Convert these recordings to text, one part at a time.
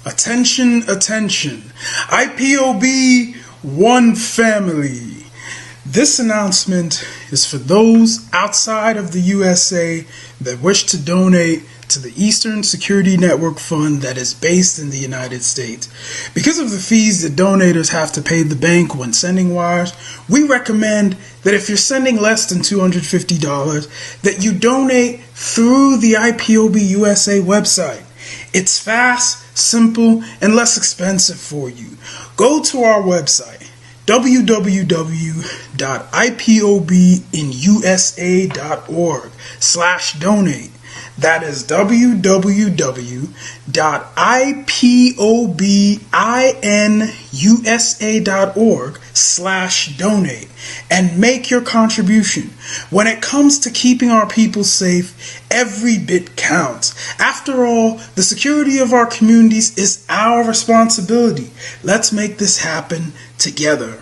Attention, attention. IPOB One Family. This announcement is for those outside of the USA that wish to donate to the Eastern Security Network Fund that is based in the United States. Because of the fees that donators have to pay the bank when sending wires, we recommend that if you're sending less than $250, that you donate through the IPOB USA website. It's fast, simple, and less expensive for you. Go to our website, www.ipobinusa.org/donate. That is www.ipobinusa.org/donate and make your contribution. When it comes to keeping our people safe, every bit counts. After all, the security of our communities is our responsibility. Let's make this happen together.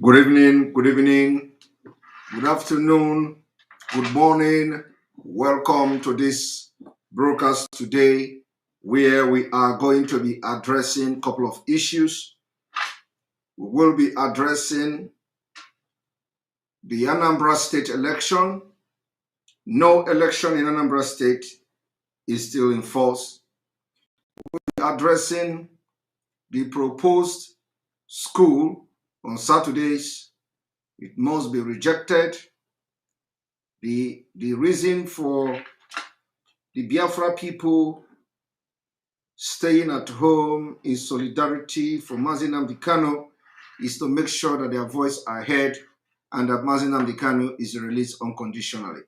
Good evening, good afternoon, good morning. Welcome to this broadcast today, where we are going to be addressing a couple of issues. We will be addressing the Anambra State election. No election in Anambra State is still in force. We'll be addressing the proposed school on Saturdays. It must be rejected. The reason for the Biafra people staying at home in solidarity for Mazi Nnamdi Kanu is to make sure that their voice are heard and that Mazi Nnamdi Kanu is released unconditionally.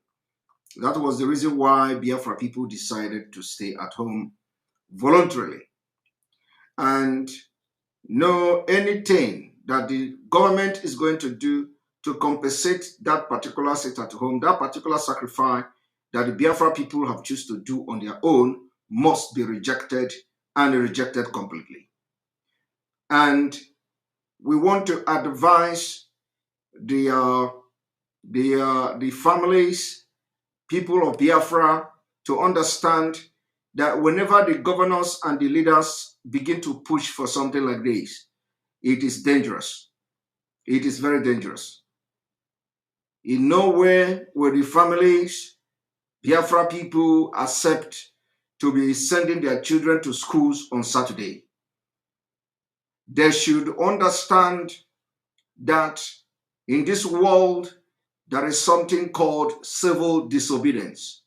That was the reason why Biafra people decided to stay at home voluntarily. And no anything that the government is going to do to compensate that particular sit at home, that particular sacrifice that the Biafra people have chosen to do on their own must be rejected and rejected completely. And we want to advise the families, people of Biafra, to understand that whenever the governors and the leaders begin to push for something like this, it is dangerous. It is very dangerous. In no way will the families, Biafra people, accept to be sending their children to schools on Saturday. They should understand that in this world, there is something called civil disobedience.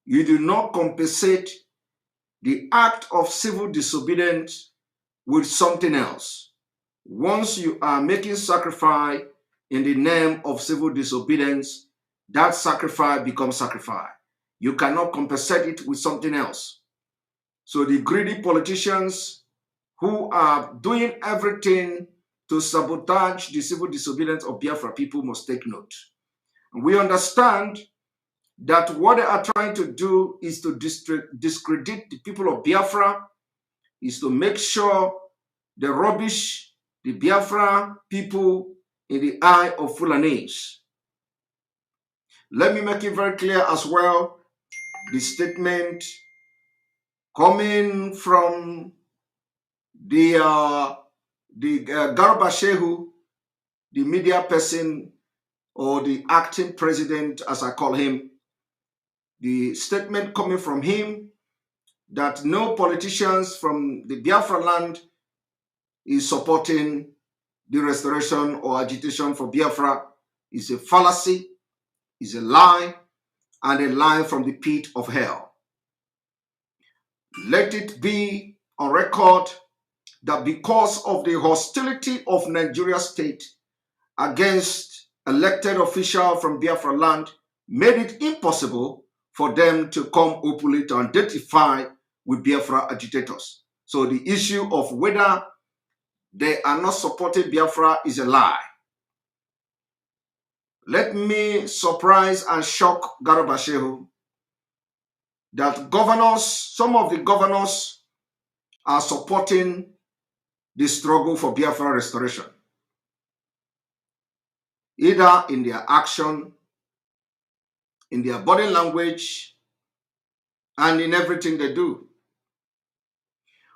You do not compensate the act of civil disobedience with something else. Once you are making sacrifice in the name of civil disobedience, that sacrifice becomes sacrifice. You cannot compensate it with something else. So the greedy politicians who are doing everything to sabotage the civil disobedience of Biafra people must take note. We understand that what they are trying to do is to discredit the people of Biafra, is to make sure they rubbish the Biafra people in the eye of Fulanese. Let me make it very clear as well, the statement coming from the Garba Shehu, the media person or the acting president, as I call him, the statement coming from him that no politicians from the Biafra land is supporting the restoration or agitation for Biafra is a fallacy, is a lie, and a lie from the pit of hell. Let it be on record that because of the hostility of Nigeria state against elected officials from Biafra land made it impossible for them to come openly to identify with Biafra agitators. So the issue of whether they are not supporting Biafra is a lie. Let me surprise and shock Garba Shehu that governors, some of the governors are supporting the struggle for Biafra restoration, either in their action, in their body language, and in everything they do.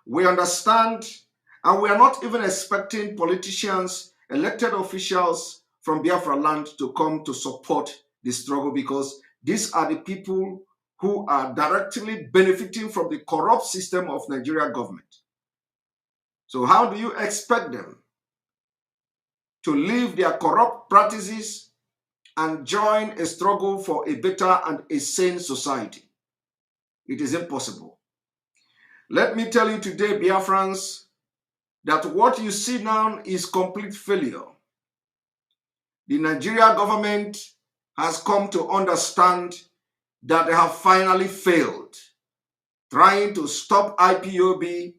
We understand, and we are not even expecting politicians, elected officials from Biafra land to come to support the struggle, because these are the people who are directly benefiting from the corrupt system of Nigeria government. So how do you expect them to leave their corrupt practices and join a struggle for a better and a sane society? It is impossible. Let me tell you today, Biafrans, that what you see now is complete failure. The Nigeria government has come to understand that they have finally failed trying to stop IPOB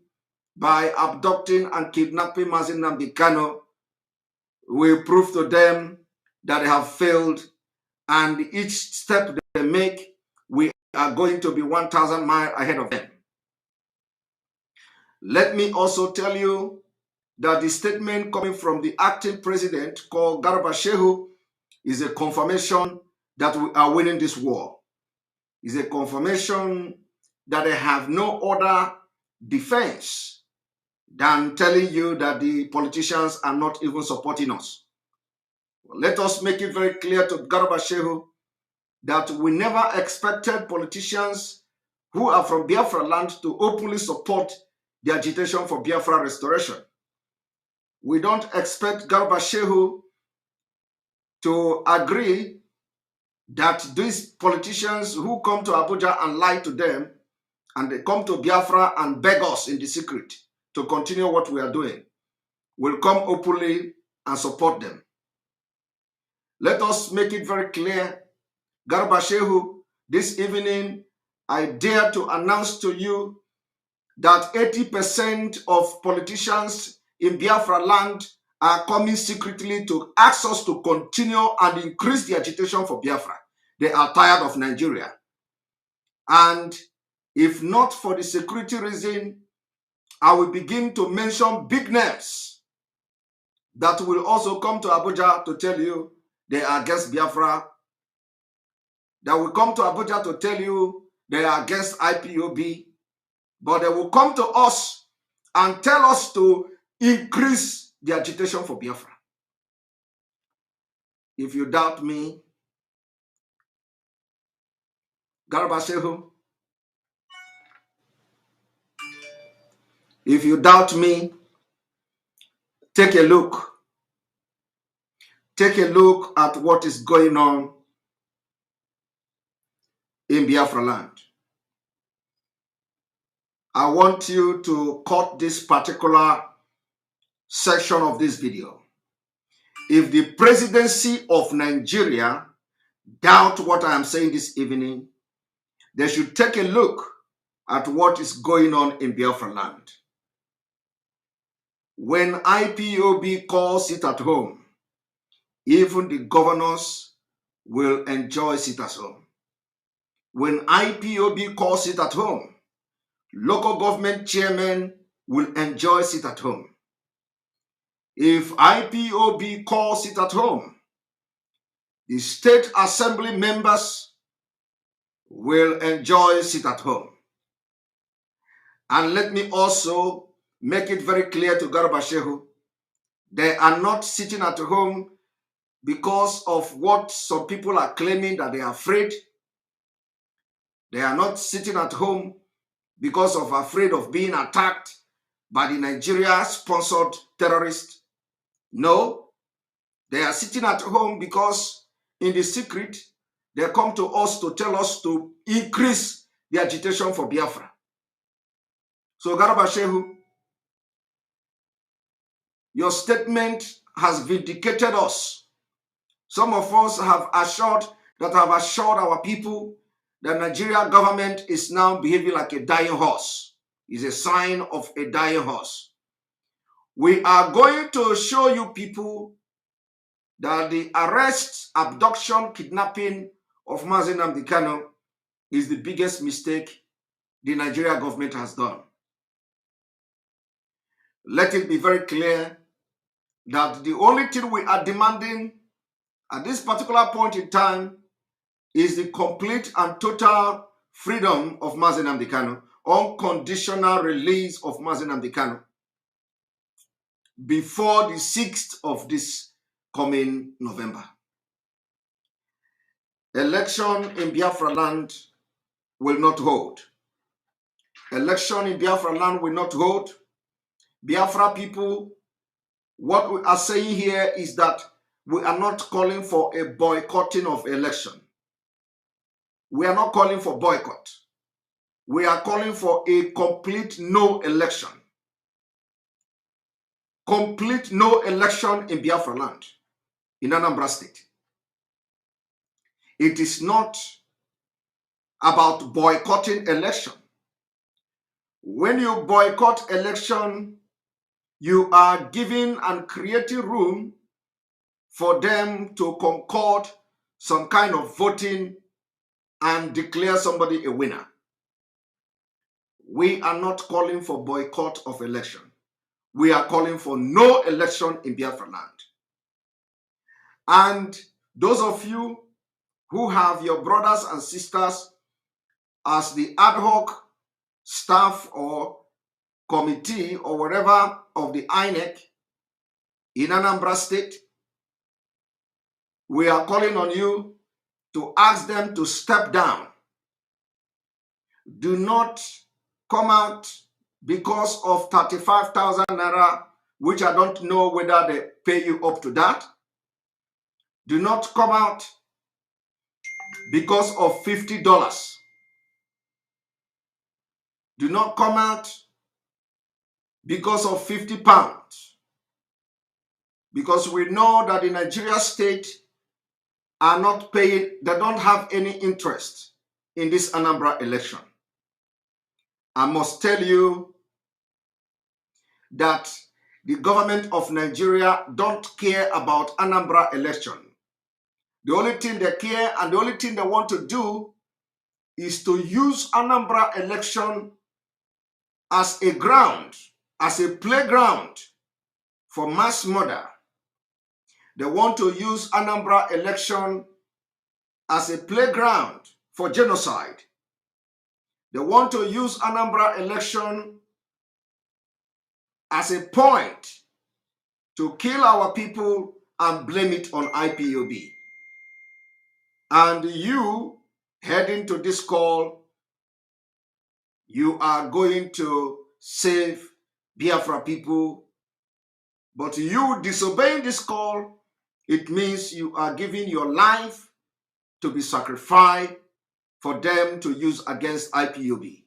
by abducting and kidnapping Mazi Nnamdi Kanu. We prove to them that they have failed, and each step they make, we are going to be 1,000 miles ahead of them. Let me also tell you that the statement coming from the acting president called Garba Shehu is a confirmation that we are winning this war. Is a confirmation that they have no other defense than telling you that the politicians are not even supporting us. Let us make it very clear to Garba Shehu that we never expected politicians who are from Biafra land to openly support the agitation for Biafra restoration. We don't expect Garba Shehu to agree that these politicians who come to Abuja and lie to them and they come to Biafra and beg us in the secret to continue what we are doing will come openly and support them. Let us make it very clear, Garba Shehu, this evening I dare to announce to you that 80% of politicians in Biafra land are coming secretly to ask us to continue and increase the agitation for Biafra. They are tired of Nigeria. And if not for the security reason, I will begin to mention big names that will also come to Abuja to tell you they are against Biafra, that will come to Abuja to tell you they are against IPOB, but they will come to us and tell us to increase the agitation for Biafra. If you doubt me, Garba Shehu, if you doubt me, take a look. Take a look at what is going on in Biafra land. I want you to cut this particular section of this video. If the presidency of Nigeria doubt what I am saying this evening, they should take a look at what is going on in Biafra land. When IPOB calls it at home, even the governors will enjoy it at home. When IPOB calls it at home, local government chairmen will enjoy it at home. If IPOB calls it at home, the state assembly members will enjoy it at home. And let me also make it very clear to Garba Shehu, they are not sitting at home because of what some people are claiming that they are afraid. They are not sitting at home because of afraid of being attacked by the Nigeria-sponsored terrorists. No, they are sitting at home because in the secret, they come to us to tell us to increase the agitation for Biafra. So Garba Shehu, your statement has vindicated us. Some of us have assured our people that Nigeria government is now behaving like a dying horse. It's a sign of a dying horse. We are going to show you people that the arrest, abduction, kidnapping of Mazi Nnamdi Kanu is the biggest mistake the Nigeria government has done. Let it be very clear that the only thing we are demanding at this particular point in time is the complete and total freedom of Mazi Nnamdi Kanu, unconditional release of Mazi Nnamdi Kanu before the 6th of this coming November. Election in Biafra land will not hold. Election in Biafra land will not hold. Biafra people, what we are saying here is that we are not calling for a boycotting of election. We are not calling for boycott. We are calling for a complete no election. Complete no election in Biafra land, in Anambra State. It is not about boycotting election. When you boycott election, you are giving and creating room for them to concord some kind of voting and declare somebody a winner. We are not calling for boycott of election. we are calling for no election in Biafra land. And those of you who have your brothers and sisters as the ad hoc staff or committee or whatever of the INEC in Anambra State, we are calling on you to ask them to step down. Do not come out because of 35,000 naira, which I don't know whether they pay you up to that. Do not come out because of $50. Do not come out because of 50 pounds. Because we know that the Nigeria state are not paying, they don't have any interest in this Anambra election. I must tell you that the government of Nigeria don't care about Anambra election. The only thing they care and the only thing they want to do is to use Anambra election as a ground, as a playground for mass murder. They want to use Anambra election as a playground for genocide. They want to use Anambra election as a point to kill our people and blame it on IPOB. And you heading to this call, you are going to save Biafra people, but you disobeying this call, it means you are giving your life to be sacrificed for them to use against IPOB.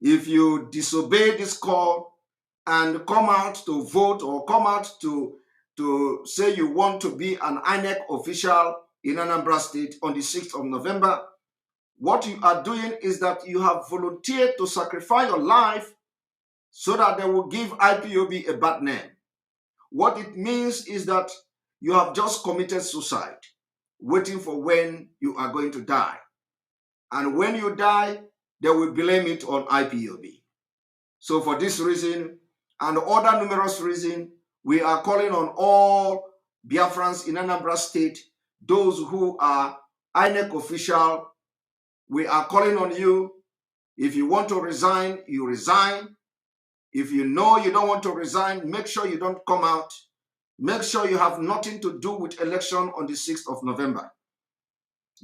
If you disobey this call and come out to vote or come out to say you want to be an INEC official in Anambra State on the 6th of November, what you are doing is that you have volunteered to sacrifice your life so that they will give IPOB a bad name. What it means is that you have just committed suicide, waiting for when you are going to die. And when you die, they will blame it on IPOB. So for this reason and other numerous reasons, we are calling on all Biafrans in Anambra State, those who are INEC official. We are calling on you. If you want to resign, you resign. If you know you don't want to resign, make sure you don't come out. Make sure you have nothing to do with election on the 6th of November.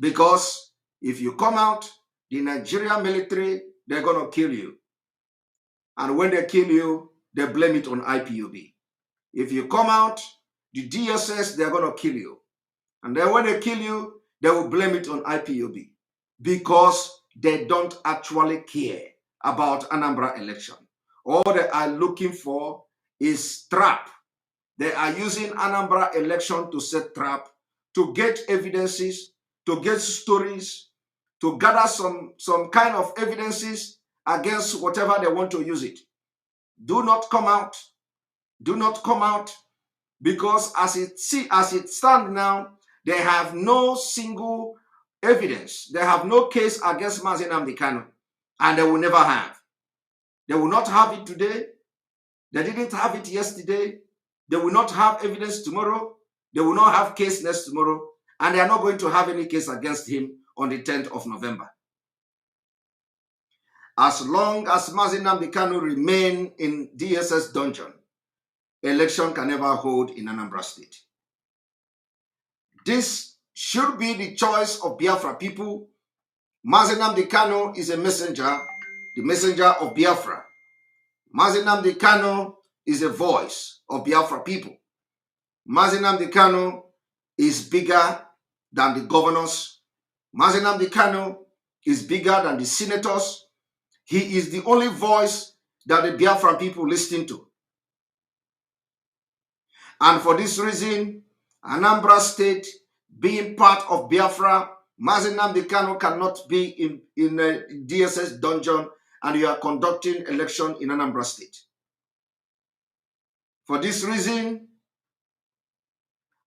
Because if you come out, the Nigerian military, they're going to kill you. And when they kill you, they blame it on IPOB. If you come out, the DSS, they're going to kill you. And then when they kill you, they will blame it on IPOB. Because they don't actually care about Anambra election. All they are looking for is trap. They are using Anambra election to set trap, to get evidences, to get stories, to gather some kind of evidences against whatever they want to use it. Do not come out. Do not come out, because as it stands now, they have no single evidence. They have no case against Mazi Nnamdi Kanu, and they will never have. They will not have it today. They didn't have it yesterday. They will not have evidence tomorrow. They will not have case next tomorrow, and they are not going to have any case against him on the 10th of November. As long as Mazi Nnamdi Kanu remain in DSS dungeon, election can never hold in Anambra State. This should be the choice of Biafra people. Mazi Nnamdi Kanu is a messenger, the messenger of Biafra. Mazi Nnamdi Kanu is a voice of Biafra people. Mazi Nnamdi Kanu is bigger than the governors. Mazi Nnamdi Kanu is bigger than the senators. He is the only voice that the Biafra people listen to. And for this reason, Anambra State, being part of Biafra, Mazi Nnamdi Kanu cannot be in a DSS dungeon, and you are conducting election in Anambra State. For this reason,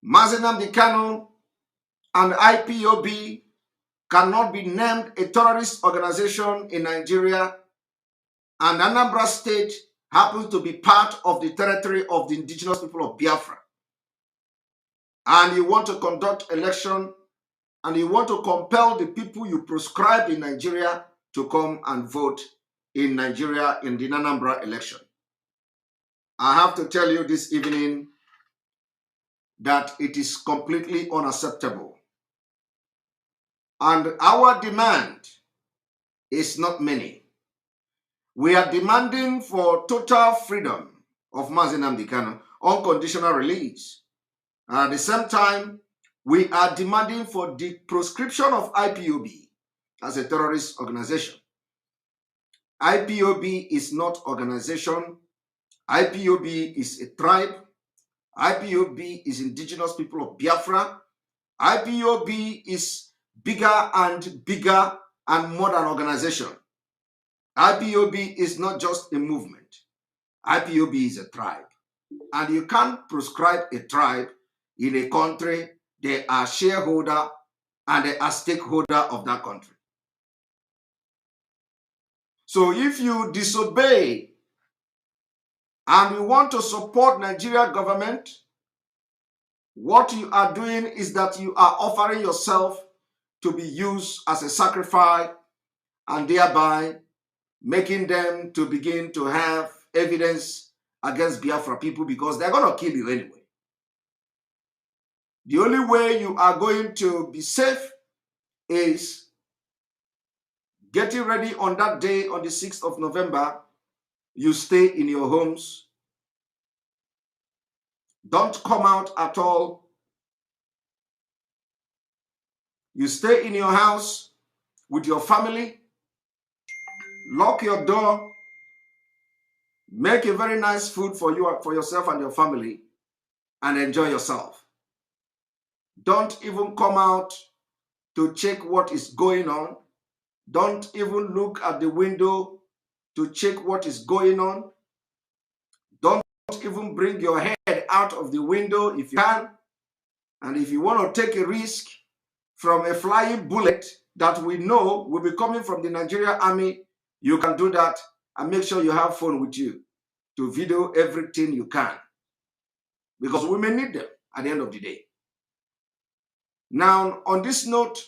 Mazi Nnamdi Kanu and IPOB cannot be named a terrorist organization in Nigeria, and Anambra State happens to be part of the territory of the indigenous people of Biafra, and you want to conduct election and you want to compel the people you proscribed in Nigeria to come and vote in Nigeria in the Anambra election, I have to tell you this evening that it is completely unacceptable. And our demand is not many. We are demanding for total freedom of Mazi Nnamdi Kanu, unconditional release. And at the same time, we are demanding for the proscription of IPOB as a terrorist organization. IPOB is not organization. IPOB is a tribe. IPOB is indigenous people of Biafra. IPOB is bigger and more than organization. IPOB is not just a movement. IPOB is a tribe. And you can't proscribe a tribe in a country. They are shareholder and they are stakeholder of that country. So if you disobey and you want to support Nigeria government, what you are doing is that you are offering yourself to be used as a sacrifice and thereby making them to begin to have evidence against Biafra people because they're going to kill you anyway. The only way you are going to be safe is getting ready on that day, on the 6th of November. You stay in your homes. Don't come out at all. You stay in your house with your family. Lock your door. Make a very nice food for you, for yourself and your family, and enjoy yourself. Don't even come out to check what is going on. Don't even look at the window to check what is going on. Don't even bring your head out of the window if you can. And if you want to take a risk from a flying bullet that we know will be coming from the Nigerian army, you can do that, and make sure you have phone with you to video everything you can, because we may need them at the end of the day. Now, on this note,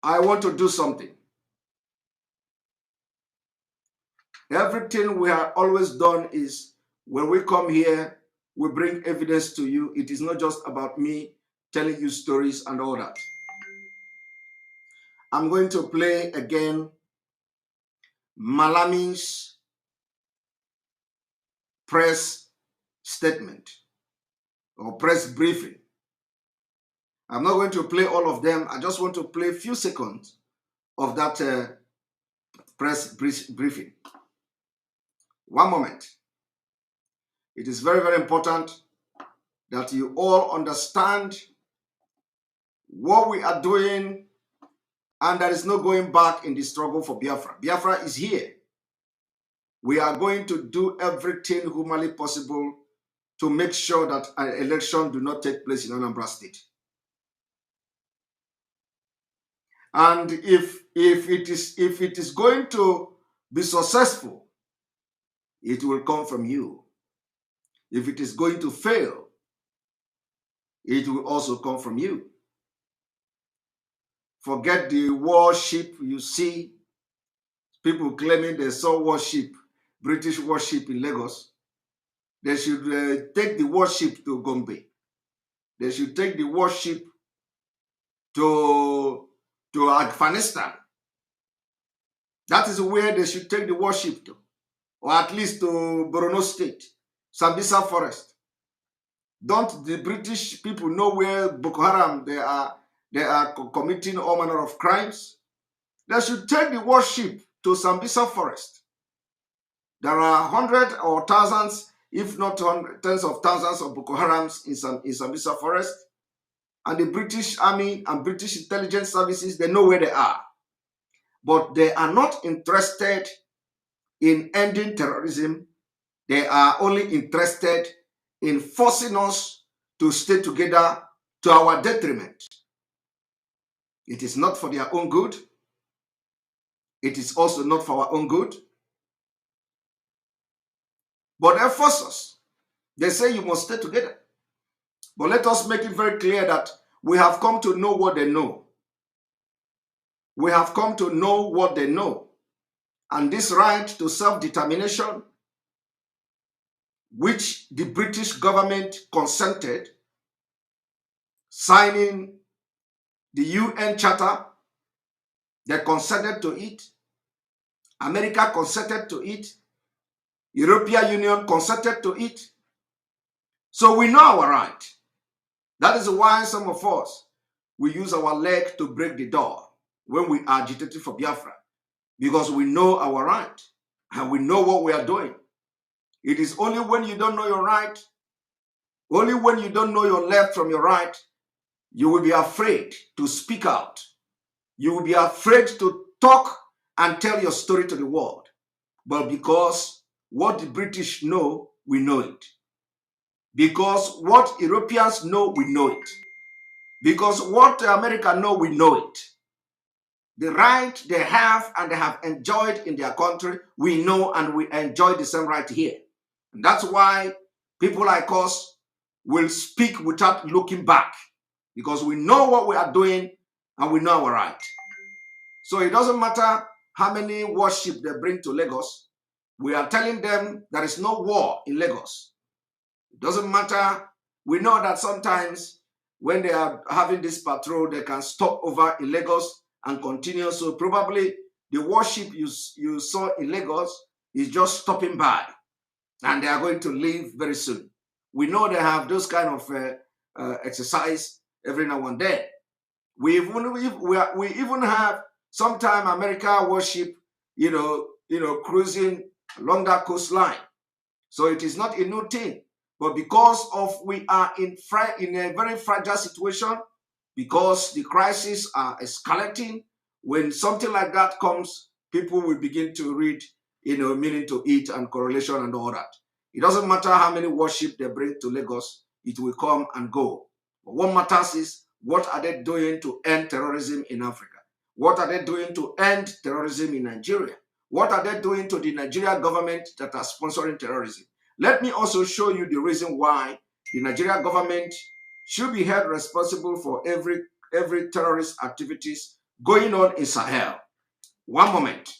I want to do something. Everything we have always done is when we come here, we bring evidence to you. It is not just about me telling you stories and all that. I'm going to play again Malami's press statement or press briefing. I'm not going to play all of them. I just want to play a few seconds of that press briefing. One moment. It is very, very important that you all understand what we are doing, and there is no going back in the struggle for Biafra. Biafra is here. We are going to do everything humanly possible to make sure that an election do not take place in Anambra State. And if it is going to be successful, it will come from you. If it is going to fail, it will also come from you. Forget the warship you see. People claiming they saw warship, British warship in Lagos. They should take the warship to Gombe. They should take the warship to Afghanistan. That is where they should take the warship to, or at least to Borno State, Sambisa Forest. Don't the British people know where Boko Haram they are committing all manner of crimes? They should take the warship to Sambisa Forest. There are hundreds or thousands, if not tens of thousands of Boko Harams in Sambisa Forest. And the British Army and British intelligence services, they know where they are. But they are not interested in ending terrorism. They are only interested in forcing us to stay together to our detriment. It is not for their own good. It is also not for our own good. But they force us. They say you must stay together. But let us make it very clear that we have come to know what they know. We have come to know what they know. And this right to self-determination, which the British government consented, signing the UN Charter, they consented to it. America consented to it. European Union consented to it. So we know our right. That is why some of us, we use our leg to break the door when we are agitated for Biafra, because we know our right and we know what we are doing. It is only when you don't know your right, only when you don't know your left from your right, you will be afraid to speak out. You will be afraid to talk and tell your story to the world. But because what the British know, we know it. Because what Europeans know, we know it. Because what America know, we know it. The right they have and they have enjoyed in their country, we know, and we enjoy the same right here. And that's why people like us will speak without looking back, because we know what we are doing and we know our right. So it doesn't matter how many warships they bring to Lagos. We are telling them there is no war in Lagos. It doesn't matter. We know that sometimes when they are having this patrol, they can stop over in Lagos and continue. So probably the warship you saw in Lagos is just stopping by, and they are going to leave very soon. We know they have those kind of exercise every now and then. We even have sometime America warship, cruising along that coastline. So it is not a new thing. But because of we are in a very fragile situation, because the crises are escalating, when something like that comes, people will begin to read, meaning to it and correlation and all that. It doesn't matter how many warships they bring to Lagos, it will come and go. But what matters is, what are they doing to end terrorism in Africa? What are they doing to end terrorism in Nigeria? What are they doing to the Nigerian government that are sponsoring terrorism? Let me also show you the reason why the Nigerian government should be held responsible for every terrorist activities going on in Sahel. One moment.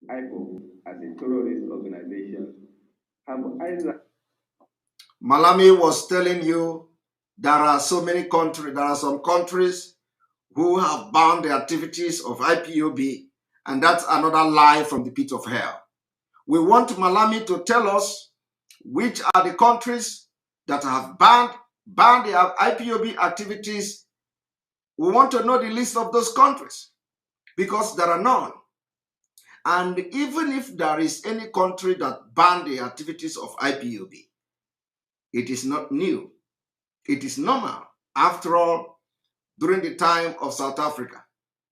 IPO as a terrorist organization have either. Malami was telling you there are so many countries, there are some countries who have banned the activities of IPOB, and that's another lie from the pit of hell. We want Malami to tell us which are the countries that have banned the IPOB activities. We want to know the list of those countries, because there are none. And even if there is any country that banned the activities of IPOB, it is not new. It is normal. After all, during the time of South Africa,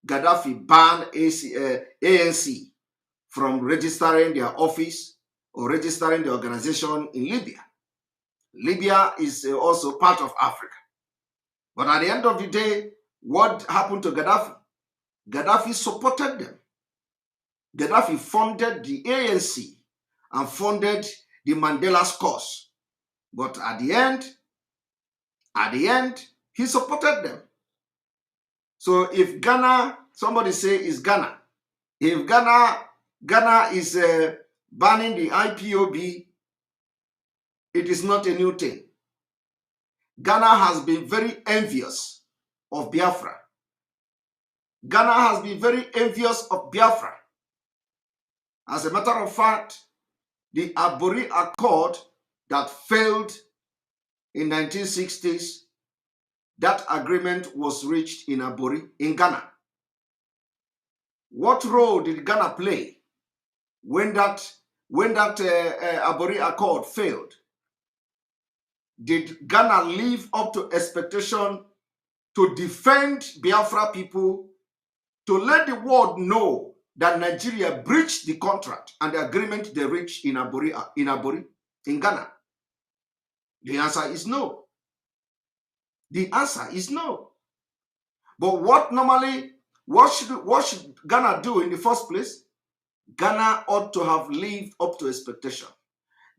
Gaddafi banned ANC from registering their office or registering the organization in Libya. Libya is also part of Africa. But at the end of the day, what happened to Gaddafi? Gaddafi supported them. Gaddafi funded the ANC and funded the Mandela's cause. But at the end, he supported them. So if Ghana, somebody say it's Ghana. If Ghana is banning the IPOB, it is not a new thing. Ghana has been very envious of Biafra. Ghana has been very envious of Biafra. As a matter of fact, the Abori Accord that failed in 1960s, that agreement was reached in Abori, in Ghana. What role did Ghana play when that Abori Accord failed? Did Ghana live up to expectation to defend Biafra people, to let the world know that Nigeria breached the contract and the agreement they reached in Abori, in Ghana? The answer is no. The answer is no. But what should Ghana do in the first place? Ghana ought to have lived up to expectation.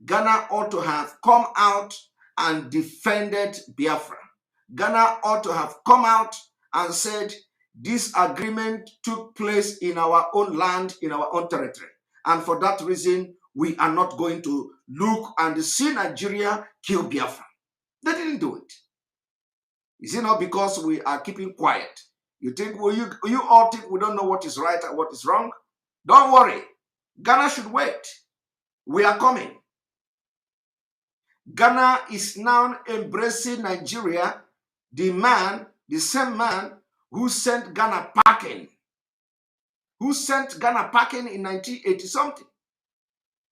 Ghana ought to have come out and defended Biafra. Ghana ought to have come out and said, this agreement took place in our own land, in our own territory. And for that reason, we are not going to look and see Nigeria kill Biafra. They didn't do it. Is it not because we are keeping quiet? You think, well, you all think we don't know what is right and what is wrong? Don't worry. Ghana should wait. We are coming. Ghana is now embracing Nigeria, the same man who sent Ghana packing. Who sent Ghana packing in 1980 something.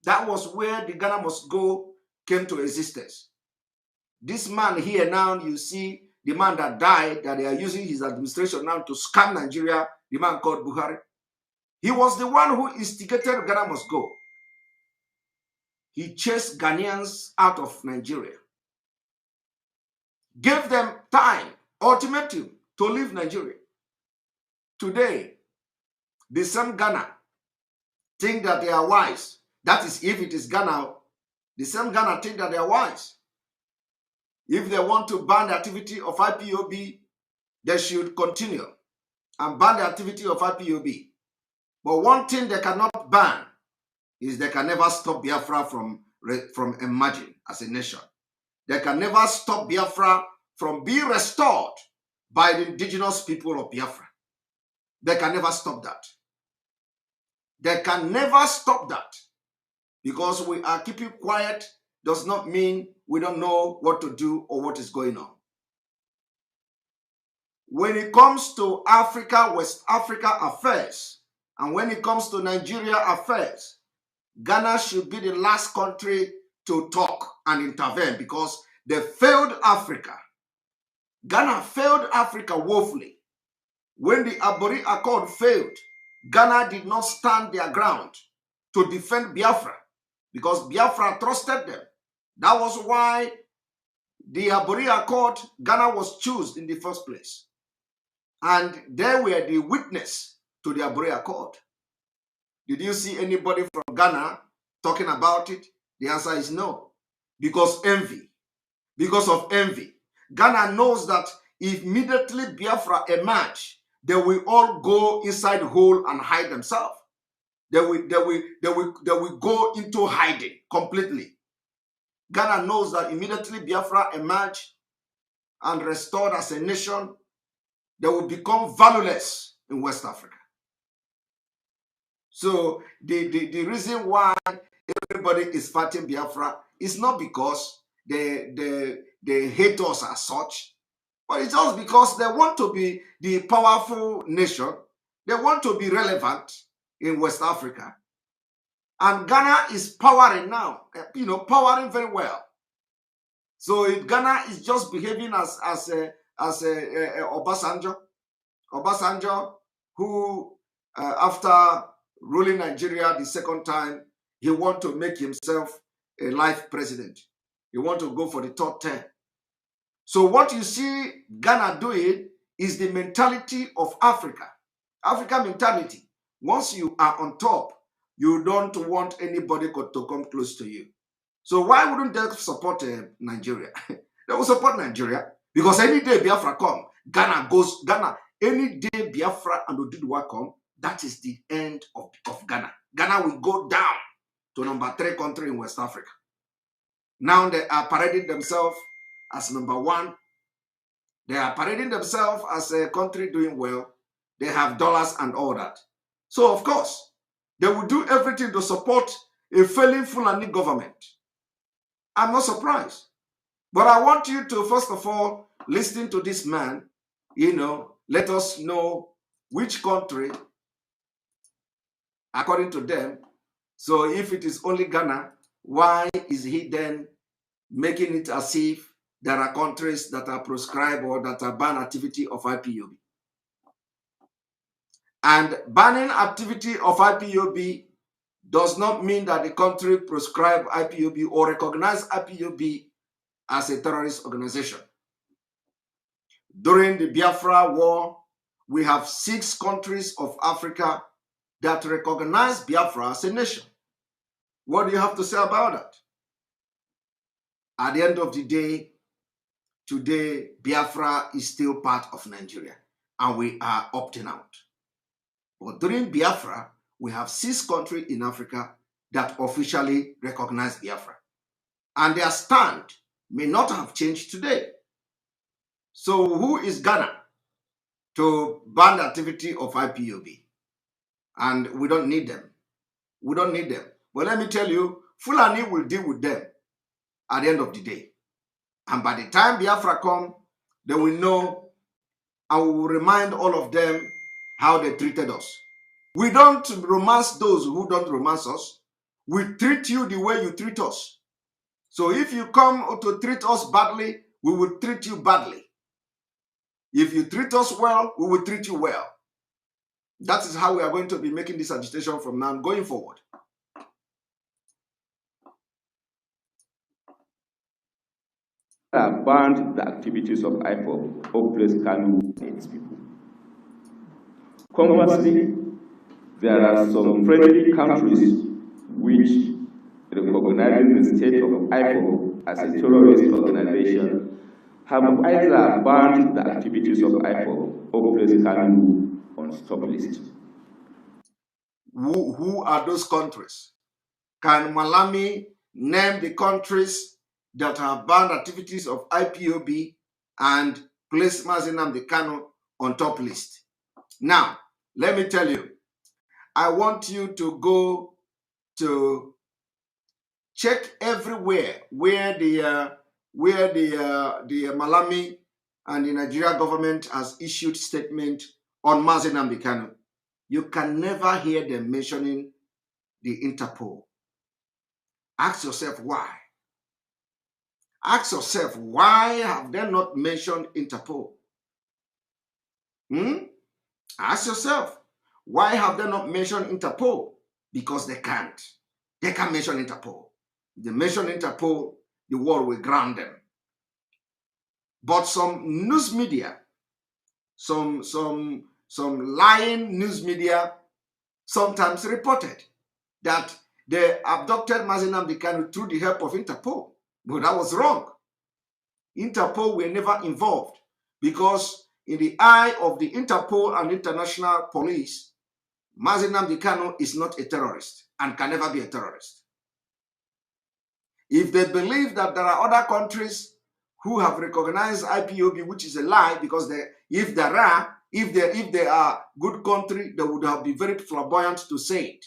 That was where the Ghana Must Go came to existence. This man here now, you see, the man that died, that they are using his administration now to scam Nigeria, the man called Buhari. He was the one who instigated Ghana Must Go. He chased Ghanaians out of Nigeria. Gave them time, ultimatum, to leave Nigeria. Today, the same Ghana think that they are wise. That is, if it is Ghana, the same Ghana think that they are wise. If they want to ban the activity of IPOB, they should continue and ban the activity of IPOB. But one thing they cannot ban is they can never stop Biafra from emerging as a nation. They can never stop Biafra from being restored by the indigenous people of Biafra. They can never stop that. They can never stop that. Because we are keeping quiet does not mean we don't know what to do or what is going on. When it comes to Africa, West Africa affairs, and when it comes to Nigeria affairs, Ghana should be the last country to talk and intervene because they failed Africa. Ghana failed Africa woefully. When the Abori Accord failed, Ghana did not stand their ground to defend Biafra because Biafra trusted them. That was why the Abori Accord, Ghana was chosen in the first place. And they were the witness to the Abori Accord. Did you see anybody from Ghana talking about it? The answer is no. Because envy. Because of envy. Ghana knows that if immediately Biafra emerge, they will all go inside the hole and hide themselves. They will go into hiding completely. Ghana knows that immediately Biafra emerge and restored as a nation, they will become valueless in West Africa. So the reason why everybody is fighting Biafra is not because they hate us as such, but it's just because they want to be the powerful nation. They want to be relevant in West Africa. And Ghana is powering now, powering very well. So if Ghana is just behaving as Obasanjo, who after ruling Nigeria the second time, he want to make himself a life president. He want to go for the third term. So what you see Ghana doing is the mentality of Africa. African mentality. Once you are on top, you don't want anybody to come close to you. So why wouldn't they support Nigeria? They will support Nigeria because any day Biafra come, Ghana, any day Biafra and Oduduwa come, that is the end of Ghana. Ghana will go down to number 3 country in West Africa. Now they are parading themselves as number 1. They are parading themselves as a country doing well. They have dollars and all that. So of course, they will do everything to support a failing Fulani government. I'm not surprised. But I want you to, first of all, listen to this man, let us know which country, according to them. So if it is only Ghana, why is he then making it as if there are countries that are proscribed or that are ban activity of IPOB? And banning activity of IPOB does not mean that the country proscribe IPOB or recognize IPOB as a terrorist organization. During the Biafra War, we have 6 countries of Africa that recognize Biafra as a nation. What do you have to say about that? At the end of the day, today, Biafra is still part of Nigeria, and we are opting out. But during Biafra, we have 6 countries in Africa that officially recognize Biafra. And their stand may not have changed today. So who is Ghana to ban the activity of IPOB? And we don't need them. We don't need them. But let me tell you, Fulani will deal with them at the end of the day. And by the time Biafra come, they will know, and we will remind all of them how they treated us. We don't romance those who don't romance us. We treat you the way you treat us. So if you come to treat us badly, we will treat you badly. If you treat us well, we will treat you well. That is how we are going to be making this agitation from now going forward. Banned the activities of IPOB or place Kanu and its people. Conversely, there are some friendly countries which, recognizing the state of IPOB as a terrorist organization, have either banned the activities of IPOB or placed Kanu on stop list. Who are those countries? Can Malami name the countries that have banned activities of IPOB and placed Mazi Nnamdi Kanu on top list? Now, let me tell you, I want you to go to check everywhere where the Malami and the Nigeria government has issued statement on Mazi Nnamdi Kanu. You can never hear them mentioning the Interpol. Ask yourself why. Ask yourself, why have they not mentioned Interpol? Ask yourself, why have they not mentioned Interpol? Because they can't. They can't mention Interpol. If they mention Interpol, the world will ground them. But some news media, some lying news media sometimes reported that they abducted Mazi Nnamdi Kanu through the help of Interpol. But that was wrong. Interpol were never involved because in the eye of the Interpol and international police, Mazi Nnamdi Kanu is not a terrorist and can never be a terrorist. If they believe that there are other countries who have recognized IPOB, which is a lie, because if they are good country, they would have been very flamboyant to say it.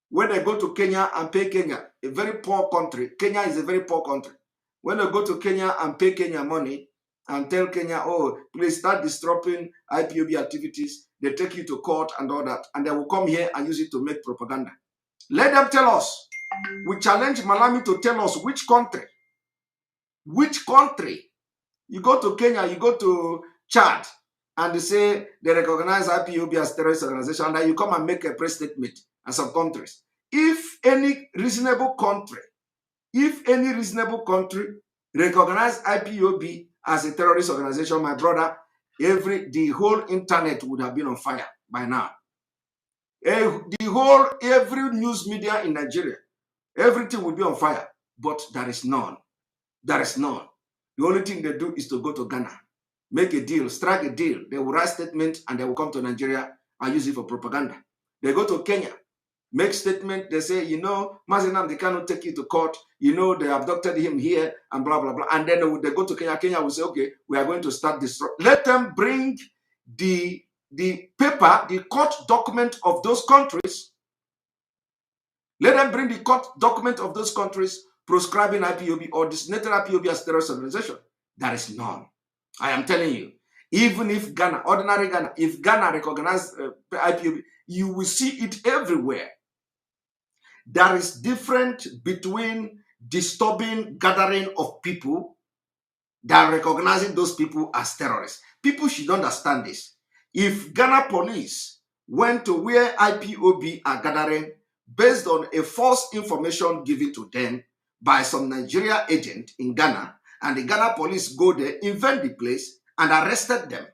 When they go to Kenya and pay Kenya, a very poor country, Kenya is a very poor country. When they go to Kenya and pay Kenya money and tell Kenya, oh, please start disrupting IPOB activities, they take you to court and all that, and they will come here and use it to make propaganda. Let them tell us. We challenge Malami to tell us which country. Which country? You go to Kenya, you go to Chad, and they say they recognize IPOB as a terrorist organization, and then you come and make a press statement and some countries. If any reasonable country recognize IPOB as a terrorist organization, my brother, the whole internet would have been on fire by now. Every news media in Nigeria, everything would be on fire, but there is none. There is none. The only thing they do is to go to Ghana, make a deal, strike a deal. They will write statements and they will come to Nigeria and use it for propaganda. They go to Kenya, make statement. They say, you know, Mazi Nnamdi Kanu take you to court. You know, they abducted him here and blah, blah, blah. And then they go to Kenya. Kenya will say, okay, we are going to start this. Let them bring the paper, the court document of those countries. Let them bring the court document of those countries proscribing IPOB or designating IPOB as a terrorist organization. There is none. I am telling you, even if Ghana, ordinary Ghana, if Ghana recognizes IPOB, you will see it everywhere. There is difference between disturbing gathering of people than recognizing those people as terrorists. People should understand this. If Ghana police went to where IPOB are gathering based on a false information given to them by some Nigeria agent in Ghana, and the Ghana police go there, invent the place, and arrested them.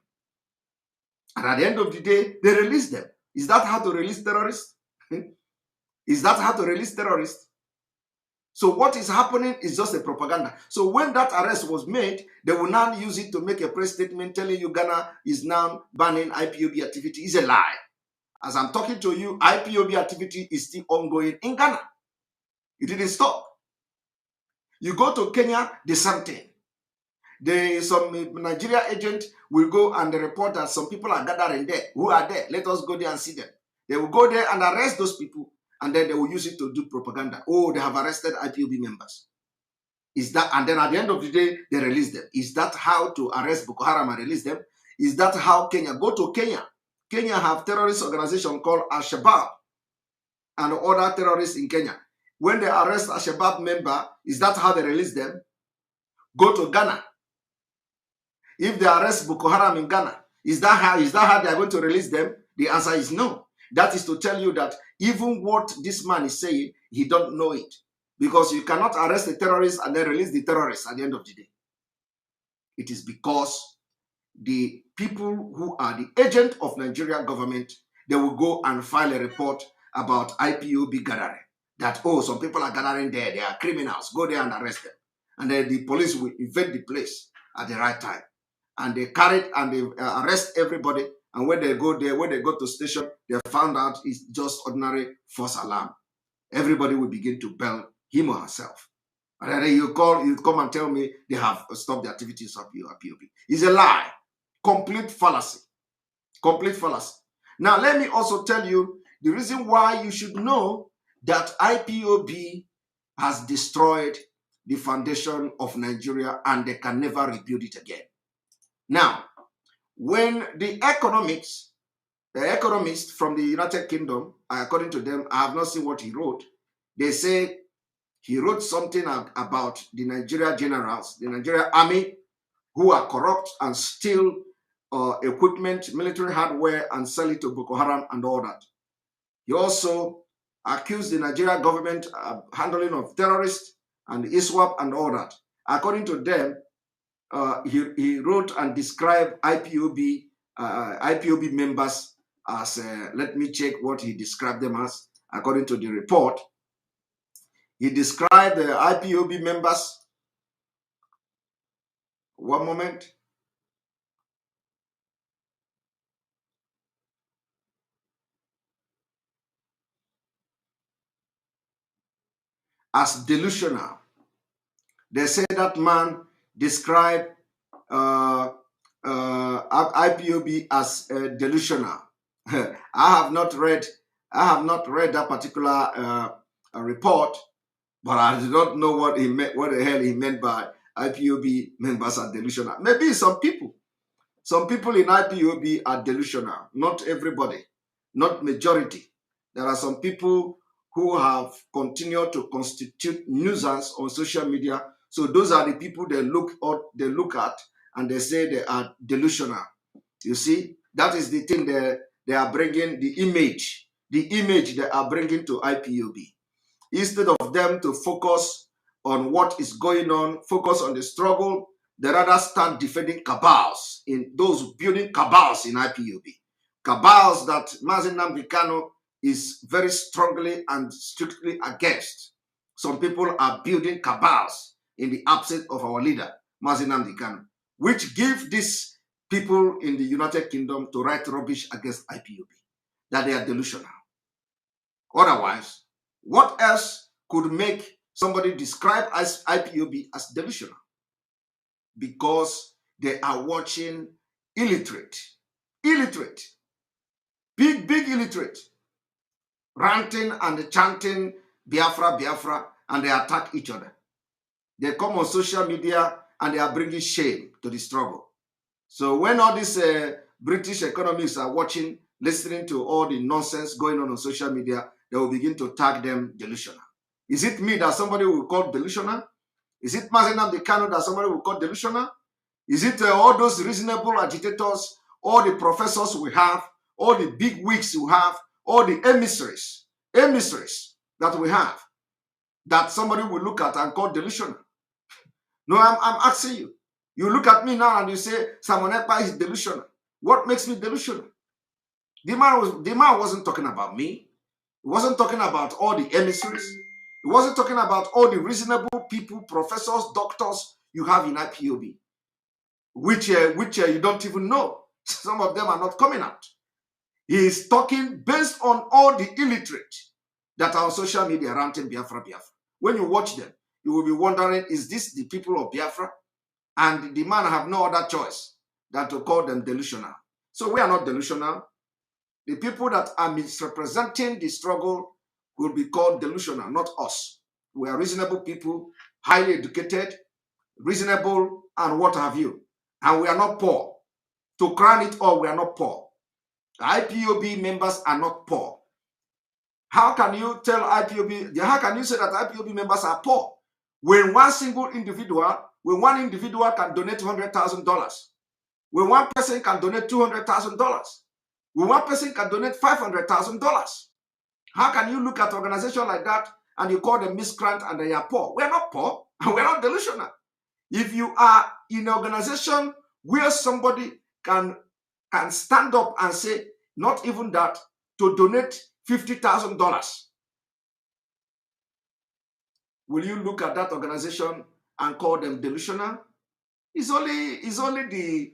And at the end of the day, they released them. Is that how to release terrorists? Is that how to release terrorists? So what is happening is just a propaganda. So when that arrest was made, they will now use it to make a press statement telling you Ghana is now banning IPOB activity. It's a lie. As I'm talking to you, IPOB activity is still ongoing in Ghana. It didn't stop. You go to Kenya, the same thing. Some Nigeria agent will go and report that some people are gathering there. Who are there? Let us go there and see them. They will go there and arrest those people, and then they will use it to do propaganda. Oh, they have arrested IPOB members. Is that, and then at the end of the day, they release them. Is that how to arrest Boko Haram and release them? Is that how Kenya? Go to Kenya. Kenya have terrorist organization called Al-Shabaab and other terrorists in Kenya. When they arrest Al-Shabaab member, is that how they release them? Go to Ghana. If they arrest Boko Haram in Ghana, is that how they are going to release them? The answer is no. That is to tell you that even what this man is saying, he don't know it. Because you cannot arrest a terrorist and then release the terrorist at the end of the day. It is because the people who are the agent of Nigeria government, they will go and file a report about IPOB gathering. That, oh, some people are gathering there, they are criminals, go there and arrest them. And then the police will invade the place at the right time. And they carry it and they arrest everybody. And when they go there, when they go to station, they found out it's just ordinary false alarm. Everybody will begin to bail him or herself. And then you come and tell me they have stopped the activities of your IPOB. It's a lie. Complete fallacy. Complete fallacy. Now, let me also tell you the reason why you should know that IPOB has destroyed the foundation of Nigeria and they can never rebuild it again. Now, when the economist from the United Kingdom, according to them, I have not seen what he wrote. They say he wrote something about the Nigeria generals, the Nigeria army, who are corrupt and steal equipment, military hardware, and sell it to Boko Haram and all that. He also accused the Nigeria government of handling of terrorists and ISWAP and all that. According to them, he wrote and described IPOB members as, let me check what he described them as. According to the report, he described the IPOB members, one moment, as delusional. They say that man described IPOB as delusional. I have not read that particular report, but I do not know what he meant. What the hell he meant by IPOB members are delusional? Maybe some people in IPOB are delusional. Not everybody, not majority. There are some people who have continued to constitute nuisance on social media. So those are the people they look at and they say they are delusional. You see, that is the thing they are bringing, the image they are bringing to IPOB. Instead of them to focus on what is going on, focus on the struggle, they rather start defending cabals, in those building cabals in IPOB. Cabals that Mazi Nnamdi Kanu is very strongly and strictly against. Some people are building cabals in the absence of our leader, Mazi Nnamdi Kanu, which give these people in the United Kingdom to write rubbish against IPOB, that they are delusional. Otherwise, what else could make somebody describe as IPOB as delusional? Because they are watching illiterate, big illiterate, ranting and chanting Biafra, Biafra, and they attack each other. They come on social media and they are bringing shame to the struggle. So when all these British economists are watching, listening to all the nonsense going on social media, they will begin to tag them delusional. Is it me that somebody will call delusional? Is it Mazi Nnamdi Kanu that somebody will call delusional? Is it all those reasonable agitators, all the professors we have, all the big wigs we have, all the emissaries that we have, that somebody will look at and call delusional? No, I'm asking you. You look at me now and you say Simon Ekpa is delusional. What makes me delusional? The man wasn't talking about me. He wasn't talking about all the emissaries. He wasn't talking about all the reasonable people, professors, doctors you have in IPOB, which you don't even know. Some of them are not coming out. He is talking based on all the illiterate that are on social media ranting Biafra, Biafra. When you watch them, you will be wondering, is this the people of Biafra? And the man have no other choice than to call them delusional. So we are not delusional. The people that are misrepresenting the struggle will be called delusional, not us. We are reasonable people, highly educated, reasonable, and what have you. And we are not poor. To crown it all, we are not poor. The IPOB members are not poor. How can you tell IPOB, how can you say that IPOB members are poor? When one individual can donate $100,000, when one person can donate $200,000, when one person can donate $500,000, how can you look at an organization like that and you call them miscreant and they are poor? We're not poor and we're not delusional. If you are in an organization where somebody can stand up and say, not even that, to donate $50,000, will you look at that organization and call them delusional? It's only the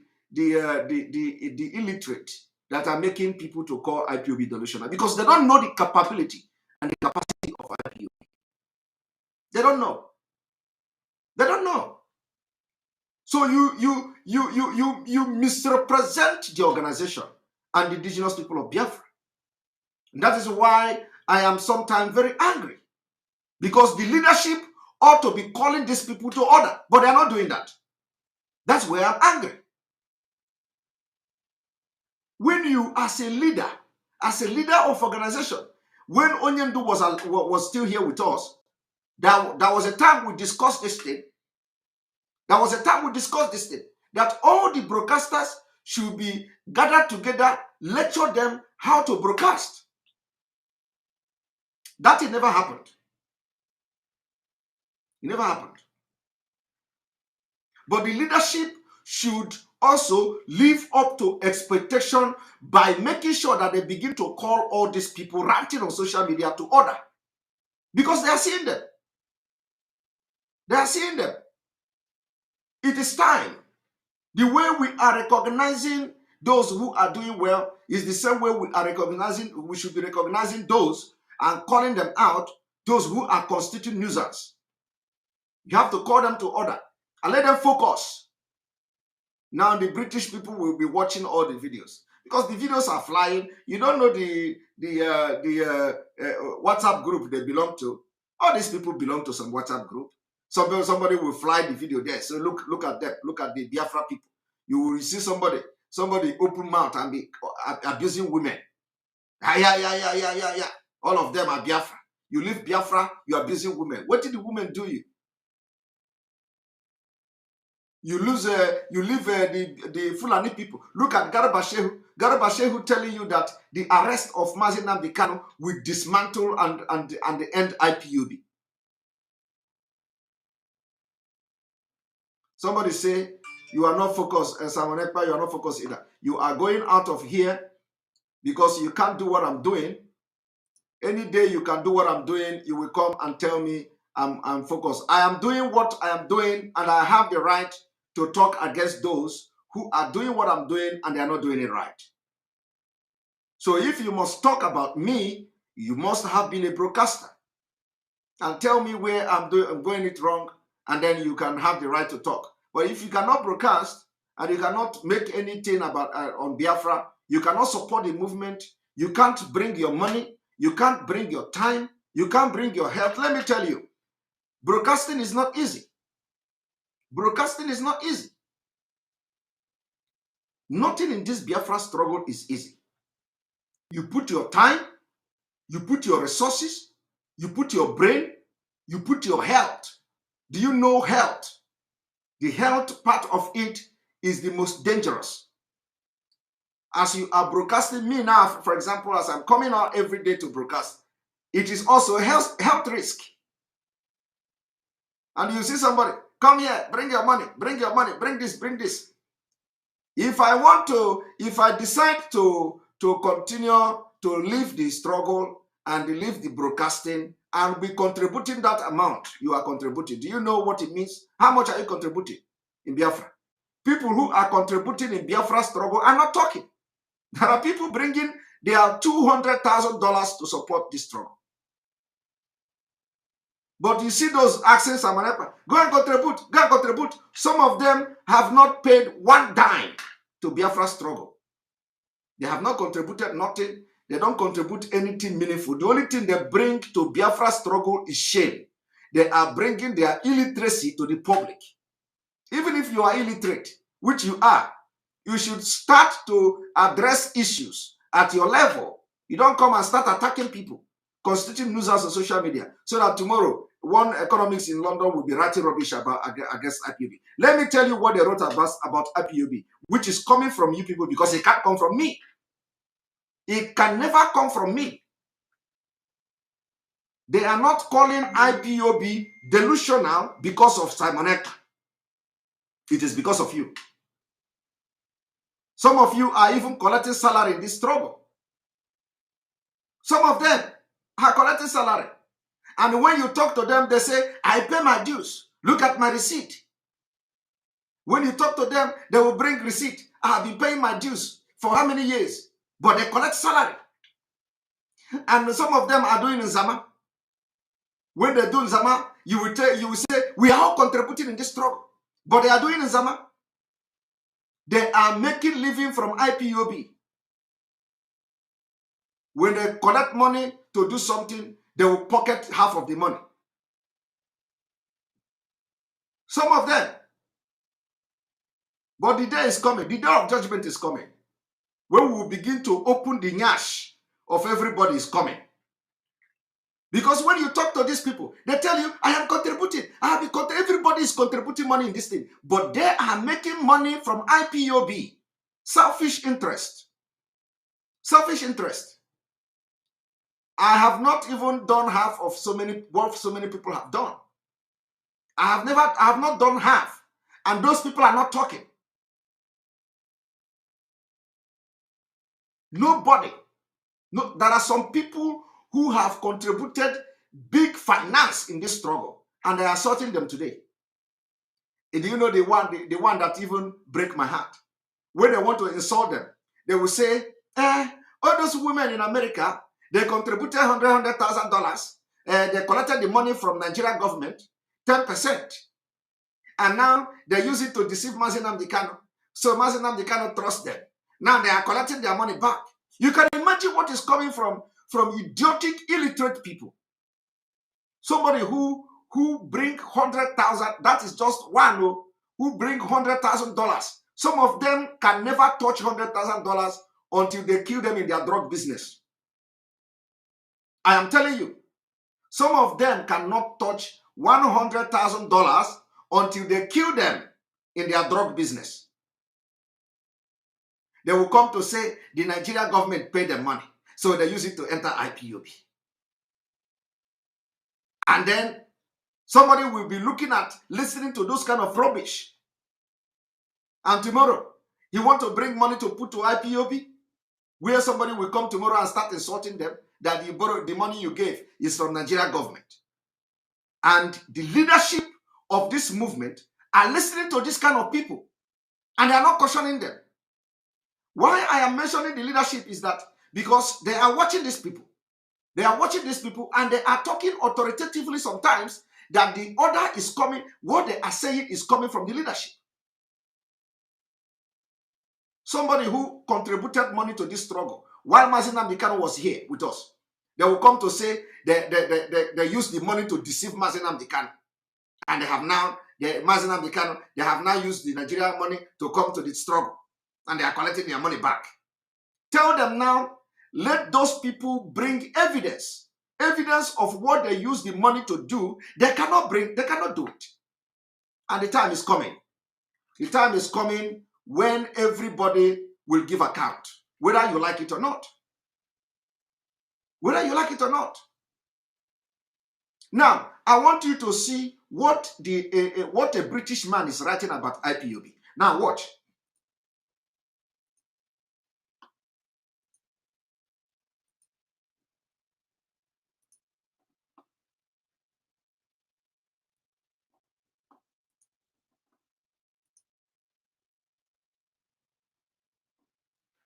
illiterate that are making people to call IPOB delusional because they don't know the capability and the capacity of IPOB. They don't know. They don't know. So you misrepresent the organization and the indigenous people of Biafra. And that is why I am sometimes very angry, because the leadership ought to be calling these people to order, but they are not doing that. That's where I'm angry. When you, as a leader of organization, when Onyendu was still here with us, that was a time we discussed this thing. There was a time we discussed this thing, that all the broadcasters should be gathered together, lecture them how to broadcast. That it never happened. It never happened. But the leadership should also live up to expectation by making sure that they begin to call all these people ranting on social media to order. Because they are seeing them. They are seeing them. It is time. The way we are recognizing those who are doing well is the same way we should be recognizing those and calling them out, those who are constituting nuisance. You have to call them to order and let them focus. Now the British people will be watching all the videos because the videos are flying. You don't know the WhatsApp group they belong to. All these people belong to some WhatsApp group. Somebody will fly the video there. So look at them. Look at the Biafra people. You will see somebody open mouth and be abusing women. Yeah. All of them are Biafra. You leave Biafra, you are abusing women. What did the women do you? You leave the Fulani people. Look at Garba Shehu telling you that the arrest of Mazi Nnamdi Kanu will dismantle and end IPOB. Somebody say, you are not focused, Simon Ekpa, you are not focused either. You are going out of here because you can't do what I'm doing. Any day you can do what I'm doing, you will come and tell me I'm focused. I am doing what I am doing, and I have the right to talk against those who are doing what I'm doing and they are not doing it right. So if you must talk about me, you must have been a broadcaster and tell me where I'm going it wrong, and then you can have the right to talk. But if you cannot broadcast and you cannot make anything about on Biafra, you cannot support the movement, you can't bring your money, you can't bring your time, you can't bring your health. Let me tell you, broadcasting is not easy. Broadcasting is not easy. Nothing in this Biafra struggle is easy. You put your time, you put your resources, you put your brain, you put your health. Do you know health? The health part of it is the most dangerous. As you are broadcasting me now, for example, as I'm coming out every day to broadcast, it is also a health risk. And you see somebody, come here, bring your money, bring your money, bring this, bring this. If I decide to continue to leave the struggle and leave the broadcasting and be contributing that amount you are contributing, do you know what it means? How much are you contributing in Biafra? People who are contributing in Biafra struggle are not talking. There are people bringing their $200,000 to support this struggle. But you see those asking Simon Ekpa, go and contribute, go and contribute. Some of them have not paid one dime to Biafra struggle. They have not contributed nothing. They don't contribute anything meaningful. The only thing they bring to Biafra struggle is shame. They are bringing their illiteracy to the public. Even if you are illiterate, which you are, you should start to address issues at your level. You don't come and start attacking people, constituting nuisance on social media, so that tomorrow one economics in London will be writing rubbish against IPOB. Let me tell you what they wrote about IPOB, which is coming from you people, because it can't come from me. It can never come from me. They are not calling IPOB delusional because of Simon Ekpa. It is because of you. Some of you are even collecting salary in this struggle. Some of them are collecting salary. And when you talk to them, they say, I pay my dues. Look at my receipt. When you talk to them, they will bring receipt. I have been paying my dues for how many years? But they collect salary. And some of them are doing in Zama. When they do in Zama, you will say, we are all contributing in this struggle. But they are doing in Zama. They are making living from IPOB. When they collect money to do something, they will pocket half of the money. Some of them. But the day is coming. The day of judgment is coming. When we will begin to open the nyash of everybody is coming. Because when you talk to these people, they tell you, I am contributing. Everybody is contributing money in this thing. But they are making money from IPOB. Selfish interest. Selfish interest. I have not even done half of what so many people have done. I have not done half. And those people are not talking. Nobody. No, there are some people who have contributed big finance in this struggle, and they are assaulting them today. And do you know the one that even break my heart? When they want to insult them, they will say, all those women in America, they contributed $100,000. They collected the money from Nigerian government, 10%. And now they use it to deceive Mazi Nnamdi Kanu. So Mazi Nnamdi Kanu trusts them. Now they are collecting their money back. You can imagine what is coming from idiotic, illiterate people. Somebody who bring 100,000, that is just one, who bring $100,000. Some of them can never touch $100,000 until they kill them in their drug business. I am telling you, some of them cannot touch $100,000 until they kill them in their drug business. They will come to say the Nigerian government paid them money, so they use it to enter IPOB. And then somebody will be listening to those kind of rubbish. And tomorrow, you want to bring money to put to IPOB, where somebody will come tomorrow and start insulting them that the money you gave is from Nigerian government. And the leadership of this movement are listening to this kind of people, and they are not cautioning them. Why I am mentioning the leadership is that because they are watching these people. They are watching these people, and they are talking authoritatively sometimes that the order is coming, what they are saying is coming from the leadership. Somebody who contributed money to this struggle while Mazi Nnamdi Kanu was here with us, they will come to say they use the money to deceive Mazi Nnamdi Kanu. And they have now used the Nigerian money to come to the struggle. And they are collecting their money back. Tell them now, let those people bring evidence of what they use the money to do. They cannot do it. And the time is coming. The time is coming when everybody will give account, whether you like it or not. Whether you like it or not. Now, I want you to see what a British man is writing about IPOB. Now watch.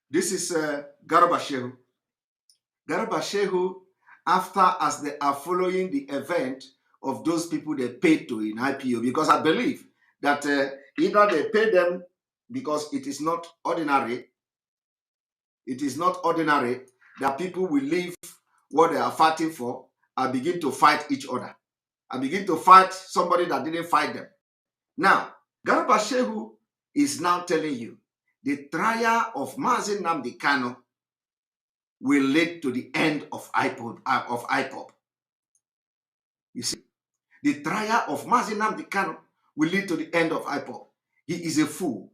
This is Garba Shehu. Garba Shehu, after as they are following the event of those people they paid to in IPO, because I believe that either they pay them because it is not ordinary that people will leave what they are fighting for and begin to fight each other. And begin to fight somebody that didn't fight them. Now, Garba Shehu is now telling you the trial of Mazi Nnamdi Kanu will lead to the end of IPOB. You see, the trial of Mazi Nnamdi Kanu will lead to the end of IPOB. He is a fool.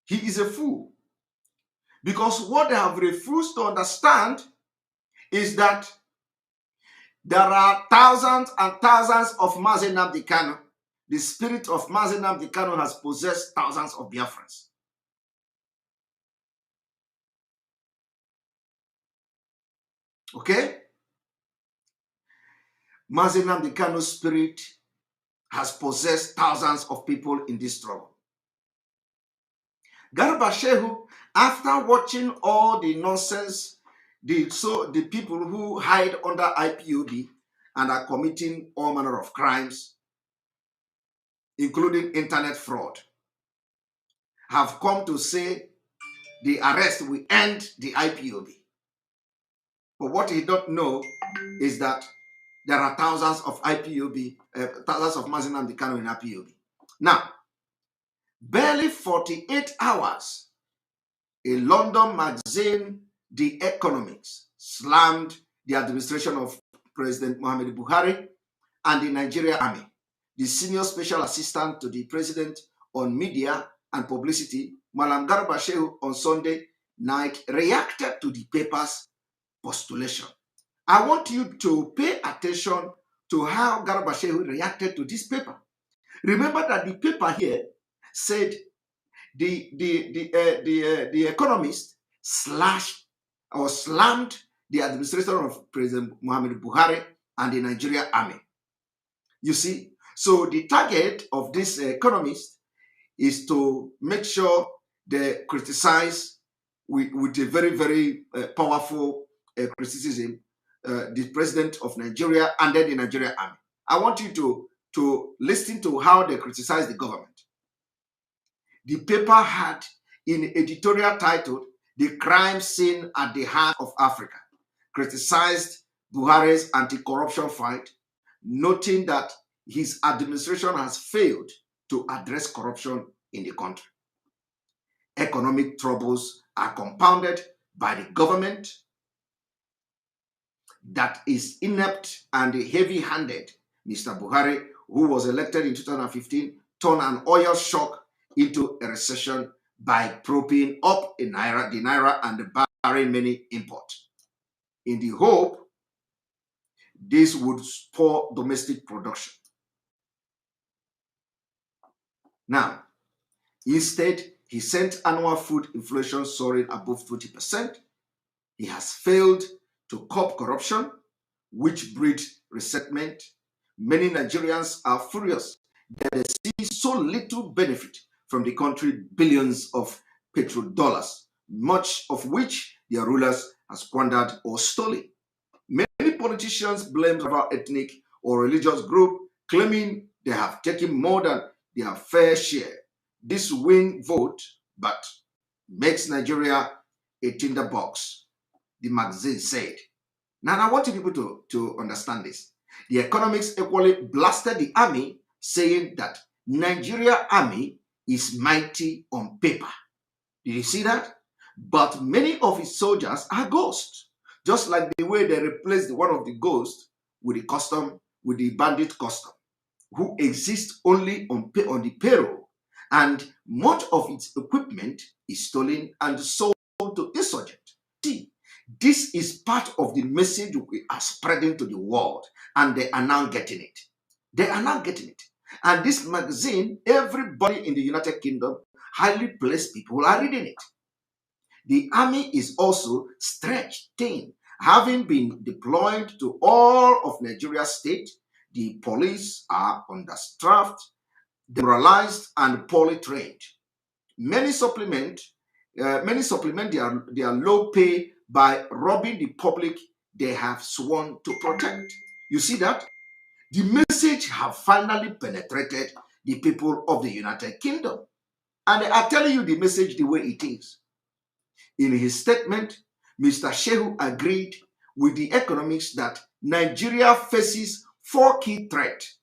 He is a fool. Because what they have refused to understand is that there are thousands and thousands of Mazi Nnamdi Kanu. The spirit of Mazi Nnamdi Kanu has possessed thousands of Biafrans. Okay? Mazi Nnamdi Kanu's spirit has possessed thousands of people in this struggle. Garba Shehu, after watching all the nonsense, the people who hide under IPOB and are committing all manner of crimes, including internet fraud, have come to say the arrest will end the IPOB. But what he don't know is that there are thousands of IPOB, thousands of Mazi Nnamdi Kanu in IPOB. Now, barely 48 hours, a London magazine, The Economics, slammed the administration of President Muhammadu Buhari and the Nigeria Army. The senior special assistant to the president on media and publicity, Malam Garba Shehu, on Sunday night reacted to the paper's postulation. I want you to pay attention to how Garba Shehu reacted to this paper. Remember that the paper here said the Economist slammed the administration of President Muhammadu Buhari and the Nigeria Army. You see, so the target of this Economist is to make sure they criticize with a very, very powerful criticism the president of Nigeria and then the Nigeria Army. I want you to listen to how they criticize the government. The paper had in editorial titled, "The Crime Scene at the Heart of Africa," criticized Buhari's anti-corruption fight, noting that his administration has failed to address corruption in the country. Economic troubles are compounded by the government that is inept and heavy-handed. Mr. Buhari, who was elected in 2015, turned an oil shock into a recession by propping up the naira and barring many imports, in the hope this would spur domestic production. Now, instead, he sent annual food inflation soaring above 20%. He has failed to curb corruption, which breeds resentment. Many Nigerians are furious that they see so little benefit from the country, billions of petrodollars, much of which their rulers have squandered or stolen. Many politicians blame our ethnic or religious group, claiming they have taken more than their fair share. This win vote, but makes Nigeria a tinderbox, the magazine said. Now, I want people to understand this. The Economics equally blasted the army, saying that Nigeria army is mighty on paper. Did you see that? But many of its soldiers are ghosts, just like the way they replaced one of the ghosts with the bandit custom, who exists only on the payroll, and much of its equipment is stolen and sold to insurgents. See, this is part of the message we are spreading to the world, and they are now getting it. They are now getting it. And this magazine, everybody in the United Kingdom, highly placed people are reading it. The army is also stretched thin, having been deployed to all of Nigeria's state. The police are understaffed, demoralized, and poorly trained. Many supplement their low pay by robbing the public they have sworn to protect. You see that? The message have finally penetrated the people of the United Kingdom. And they are telling you the message the way it is. In his statement, Mr. Shehu agreed with the economics that Nigeria faces four key threats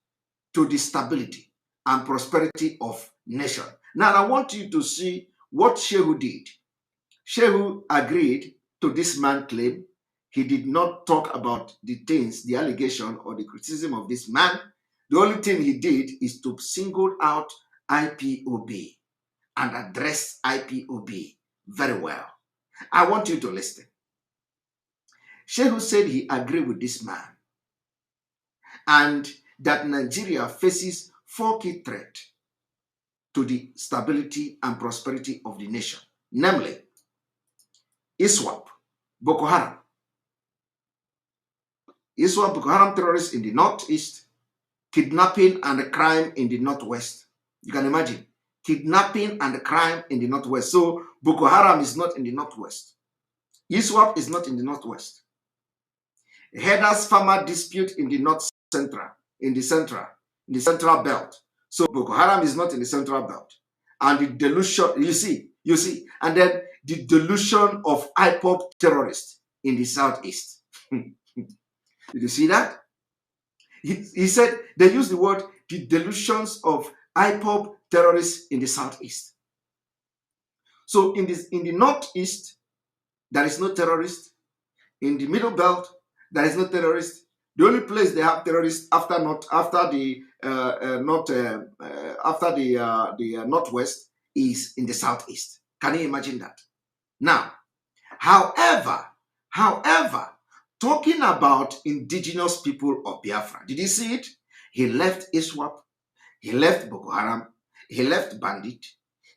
to the stability and prosperity of nation. Now, I want you to see what Shehu did. Shehu agreed to this man's claim. He did not talk about the things, the allegation or the criticism of this man. The only thing he did is to single out IPOB and address IPOB very well. I want you to listen. Shehu said he agreed with this man and that Nigeria faces four key threats to the stability and prosperity of the nation, namely ISWAP, Boko Haram. ISWAP, Boko Haram terrorists in the northeast, kidnapping and crime in the northwest. You can imagine, kidnapping and crime in the northwest. So Boko Haram is not in the northwest. ISWAP is not in the northwest. Headers farmer dispute in the north central, in the central belt. So Boko Haram is not in the central belt. And the delusion, you see, and then the delusion of IPOB terrorists in the southeast. Did you see that? He said they used the word the delusions of IPOB terrorists in the southeast. So in the northeast, there is no terrorist. In the middle belt, there is no terrorist. The only place they have terrorists after the northwest is in the southeast. Can you imagine that? Now, however, talking about indigenous people of Biafra, did you see it? He left ISWAP, he left Boko Haram, he left bandit,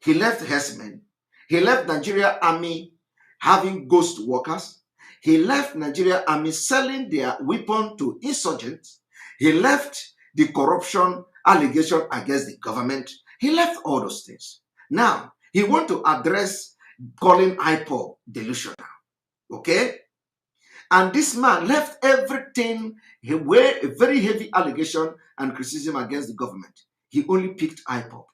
he left herdsmen, he left Nigeria army having ghost workers. He left Nigeria army selling their weapon to insurgents. He left the corruption allegation against the government. He left all those things. Now, he want to address calling IPOB delusional. Okay? And this man left everything, he wear a very heavy allegation and criticism against the government. He only picked IPOB.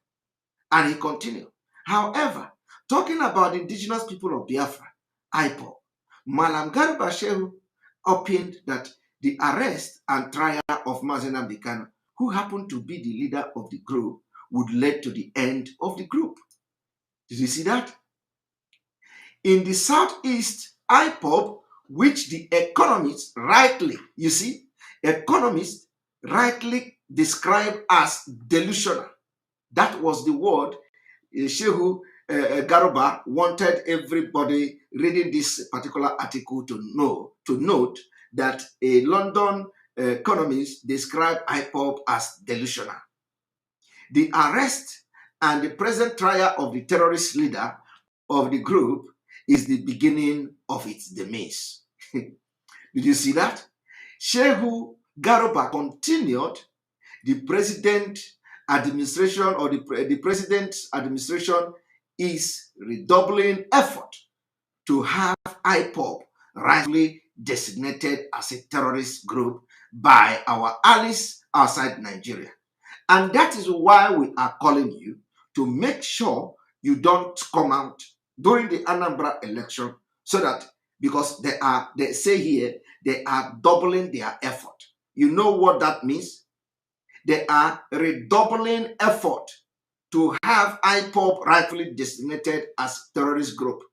And he continued. However, talking about indigenous people of Biafra, IPOB, Malam Garba Shehu opined that the arrest and trial of Mazen Nnamdi Kanu, who happened to be the leader of the group, would lead to the end of the group. Did you see that? In the southeast, IPOB, which the economists rightly describe as delusional. That was the word Shehu Garuba wanted everybody reading this particular article to note that a London economist described IPOB as delusional. The arrest and the present trial of the terrorist leader of the group is the beginning of its demise. Did you see that? Shehu Garuba continued. The president administration or the president's administration is redoubling effort to have IPOB rightly designated as a terrorist group by our allies outside Nigeria. And that is why we are calling you to make sure you don't come out during the Anambra election, so that, because they say here, they are doubling their effort. You know what that means? They are redoubling effort to have IPOB rightfully designated as terrorist group.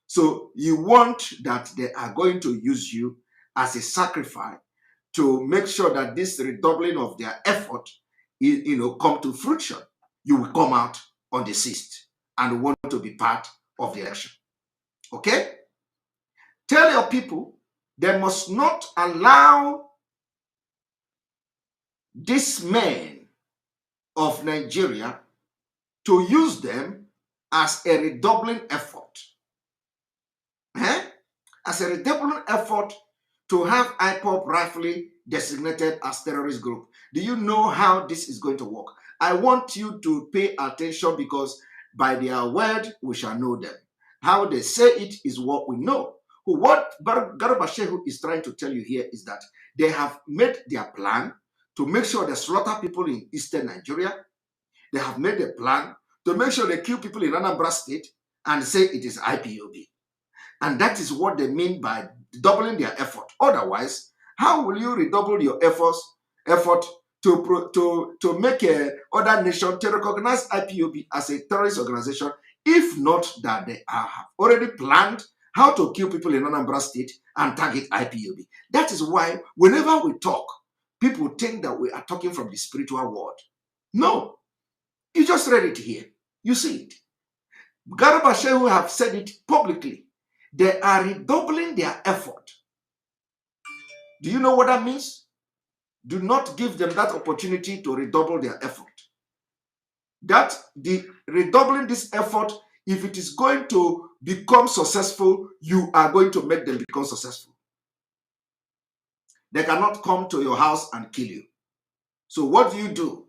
So you want that they are going to use you as a sacrifice to make sure that this redoubling of their effort, come to fruition. You will come out on the 6th and want to be part of the election. Okay? Tell your people they must not allow these men of Nigeria to use them as a redoubling effort. As a redoubling effort to have IPOB rightfully designated as terrorist group. Do you know how this is going to work? I want you to pay attention, because by their word we shall know them. How they say it is what we know. What Garba Shehu is trying to tell you here is that they have made their plan to make sure they slaughter people in eastern Nigeria. They have made a plan to make sure they kill people in Anambra State and say it is IPOB. And that is what they mean by doubling their effort. Otherwise, how will you redouble your effort to make other nation to recognize IPOB as a terrorist organization, if not that they have already planned how to kill people in Anambra State and target IPOB? That is why whenever we talk, people think that we are talking from the spiritual world. No. You just read it here. You see it. Garba Shehu have said it publicly. They are redoubling their effort. Do you know what that means? Do not give them that opportunity to redouble their effort. That the redoubling this effort, if it is going to become successful, you are going to make them become successful. They cannot come to your house and kill you. So what do you do?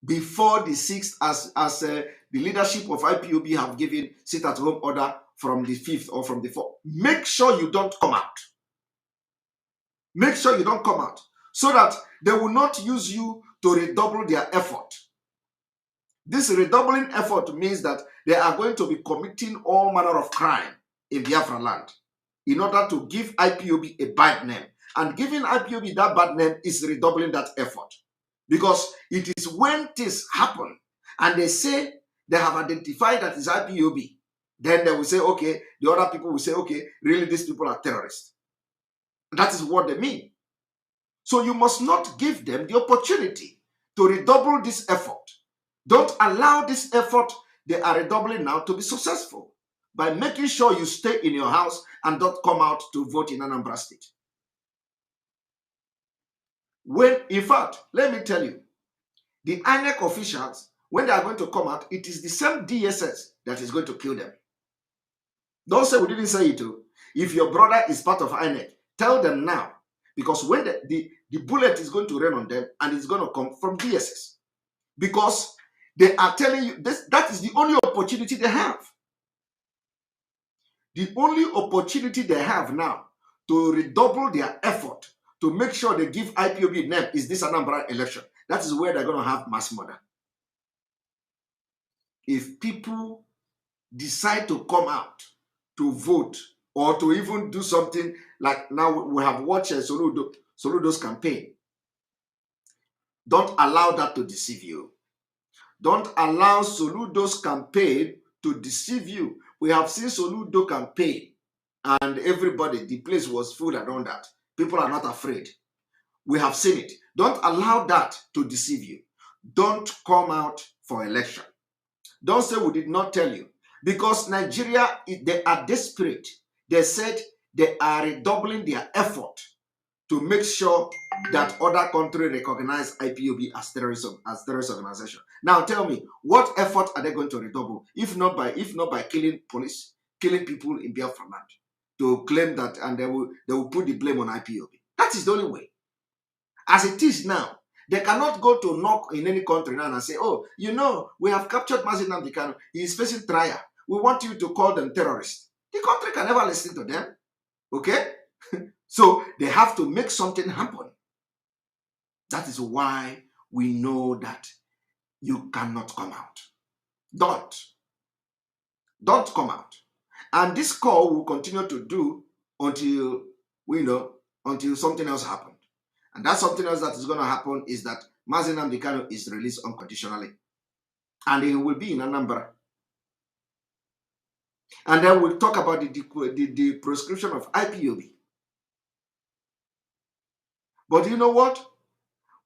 Before the 6th, as the leadership of IPOB have given sit-at-home order from the 5th or from the 4th, make sure you don't come out. Make sure you don't come out, so that they will not use you to redouble their effort. This redoubling effort means that they are going to be committing all manner of crime in Biafra land in order to give IPOB a bad name. And giving IPOB that bad name is redoubling that effort. Because it is when this happen and they say they have identified that it's IPOB, then they will say, okay, the other people will say, okay, really these people are terrorists. That is what they mean. So you must not give them the opportunity to redouble this effort. Don't allow this effort they are redoubling now to be successful by making sure you stay in your house and don't come out to vote in Anambra State. When, in fact, let me tell you, the INEC officials, when they are going to come out, it is the same DSS that is going to kill them. Don't say we didn't say it too. If your brother is part of INEC, tell them now. Because when the bullet is going to rain on them, and it's going to come from DSS. Because they are telling you, that is the only opportunity they have. The only opportunity they have now to redouble their effort to make sure they give IPOB name is this Anambra election. That is where they're going to have mass murder. If people decide to come out to vote or to even do something like now we have watched Soludo's campaign, don't allow that to deceive you. Don't allow Soludo's campaign to deceive you. We have seen Soludo campaign and everybody, the place was full around that. People are not afraid. We have seen it. Don't allow that to deceive you. Don't come out for election. Don't say we did not tell you. Because Nigeria, they are desperate. They said they are redoubling their effort to make sure that other countries recognize IPOB as terrorist organization. Now tell me, what effort are they going to redouble? If not by killing police, killing people in Biafra land, to claim that, and they will put the blame on IPOB. That is the only way. As it is now, they cannot go to knock in any country now and say, oh, you know, we have captured Mazi Nnamdi Kanu. He is facing trial. We want you to call them terrorists. The country can never listen to them. Okay? So they have to make something happen. That is why we know that you cannot come out. Don't come out. And this call will continue to do until until something else happens. And that something else that is going to happen is that Mazi Nnamdi Kanu is released unconditionally. And he will be in Anambra. And then we'll talk about the prescription of IPOB. But you know what?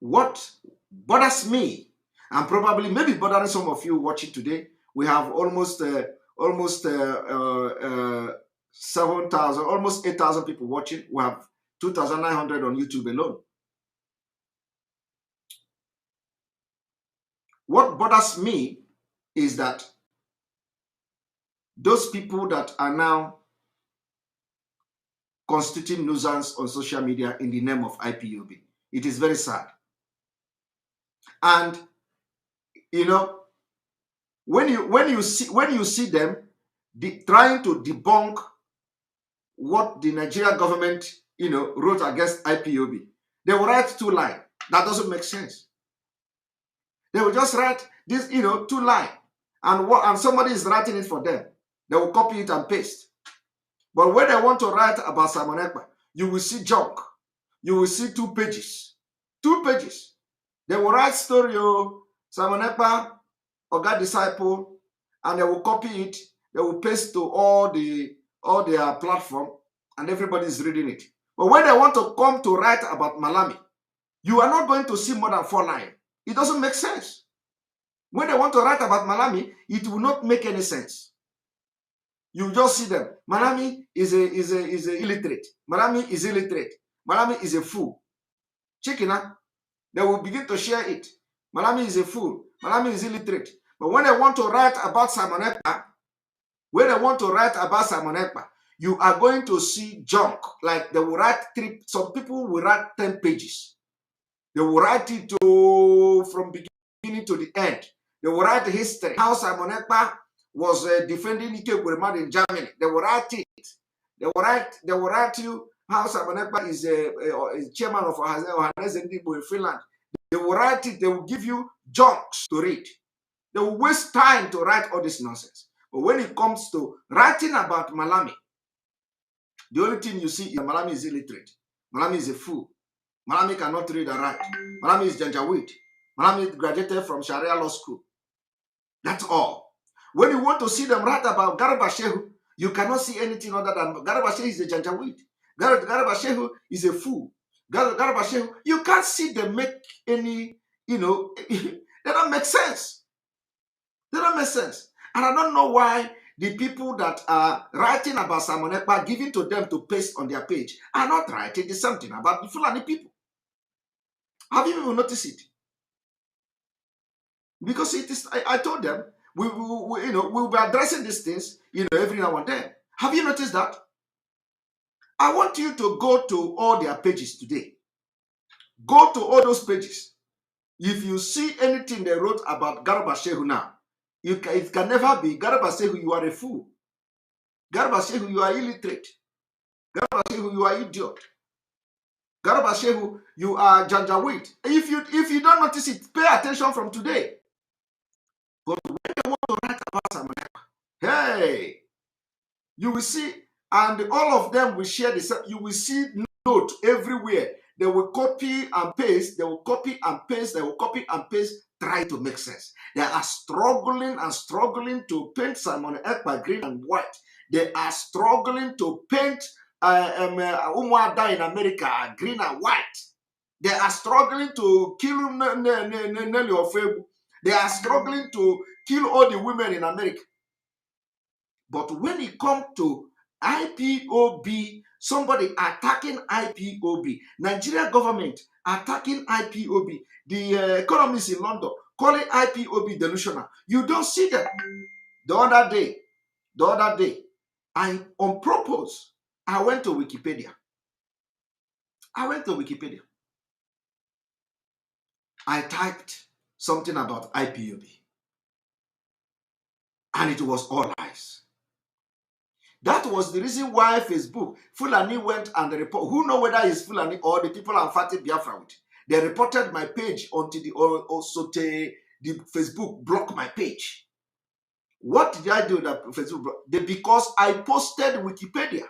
What bothers me, and probably maybe bothering some of you watching today, we have almost 7,000, almost 8,000 people watching. We have 2,900 on YouTube alone. What bothers me is that those people that are now constituting nuisance on social media in the name of IPOB, it is very sad. And when you see them trying to debunk what the Nigerian government wrote against IPOB, they will write 2 lines. That doesn't make sense. They will just write this 2 lines, and somebody is writing it for them. They will copy it and paste. But when they want to write about Simon Ekpa, you will see junk. You will see 2 pages. 2 pages. They will write story, Simon Ekpa, Oga Disciple, and they will copy it. They will paste to all their platform, and everybody is reading it. But when they want to come to write about Malami, you are not going to see more than 4 lines. It doesn't make sense. When they want to write about Malami, it will not make any sense. You just see them. Malami is a illiterate. Malami is illiterate. Malami is a fool. Chikina, they will begin to share it. Malami is a fool. Malami is illiterate. But when they want to write about Simon Ekpa, you are going to see junk. Like they will write some people will write 10 pages. They will write it from beginning to the end. They will write the history. How Simon Ekpa was defending Ike Gureman in Germany. They will write it. They will write you how Simon Ekpa is a chairman of Ohanes Ndibo in Finland. They will write it. They will give you junks to read. They will waste time to write all this nonsense. But when it comes to writing about Malami, the only thing you see is Malami is illiterate. Malami is a fool. Malami cannot read and write. Malami is Janjaweed. Malami graduated from Sharia Law School. That's all. When you want to see them write about Garba Shehu, you cannot see anything other than Garba Shehu is a Janjaweed. Garba Shehu is a fool. Garba Shehu, you can't see them make any, they don't make sense. They don't make sense. And I don't know why the people that are writing about Simon Ekpa, giving to them to paste on their page, are not writing the same thing about the Fulani people. Have you even noticed it? Because it is, I told them, we'll be addressing these things, every now and then. Have you noticed that? I want you to go to all their pages today. Go to all those pages. If you see anything they wrote about Garba Shehu now, it can never be Garba Shehu, you are a fool. Garba Shehu, you are illiterate. Garba Shehu, you are idiot. Garba Shehu, you are Janjaweed. If you don't notice it, pay attention from today. But when they want to write about Simon Ekpa, hey, you will see, and all of them will share the same. You will see note everywhere. They will copy and paste. They will copy and paste. They will copy and paste. Try to make sense. They are struggling and struggling to paint Simon Ekpa green and white. They are struggling to paint Umuada in America green and white. They are struggling to kill Nelly Ofebu. They are struggling to kill all the women in America. But when it comes to IPOB, somebody attacking IPOB, Nigeria government attacking IPOB, the economists in London calling IPOB delusional, you don't see them. The other day, on purpose, I went to Wikipedia. I typed something about IPOB, and it was all lies. That was the reason why Facebook, Fulani went and report. Who know whether it's Fulani or the people I'm fighting Biafra with? They reported my page until the Facebook blocked my page. What did I do that Facebook blocked? Because I posted Wikipedia.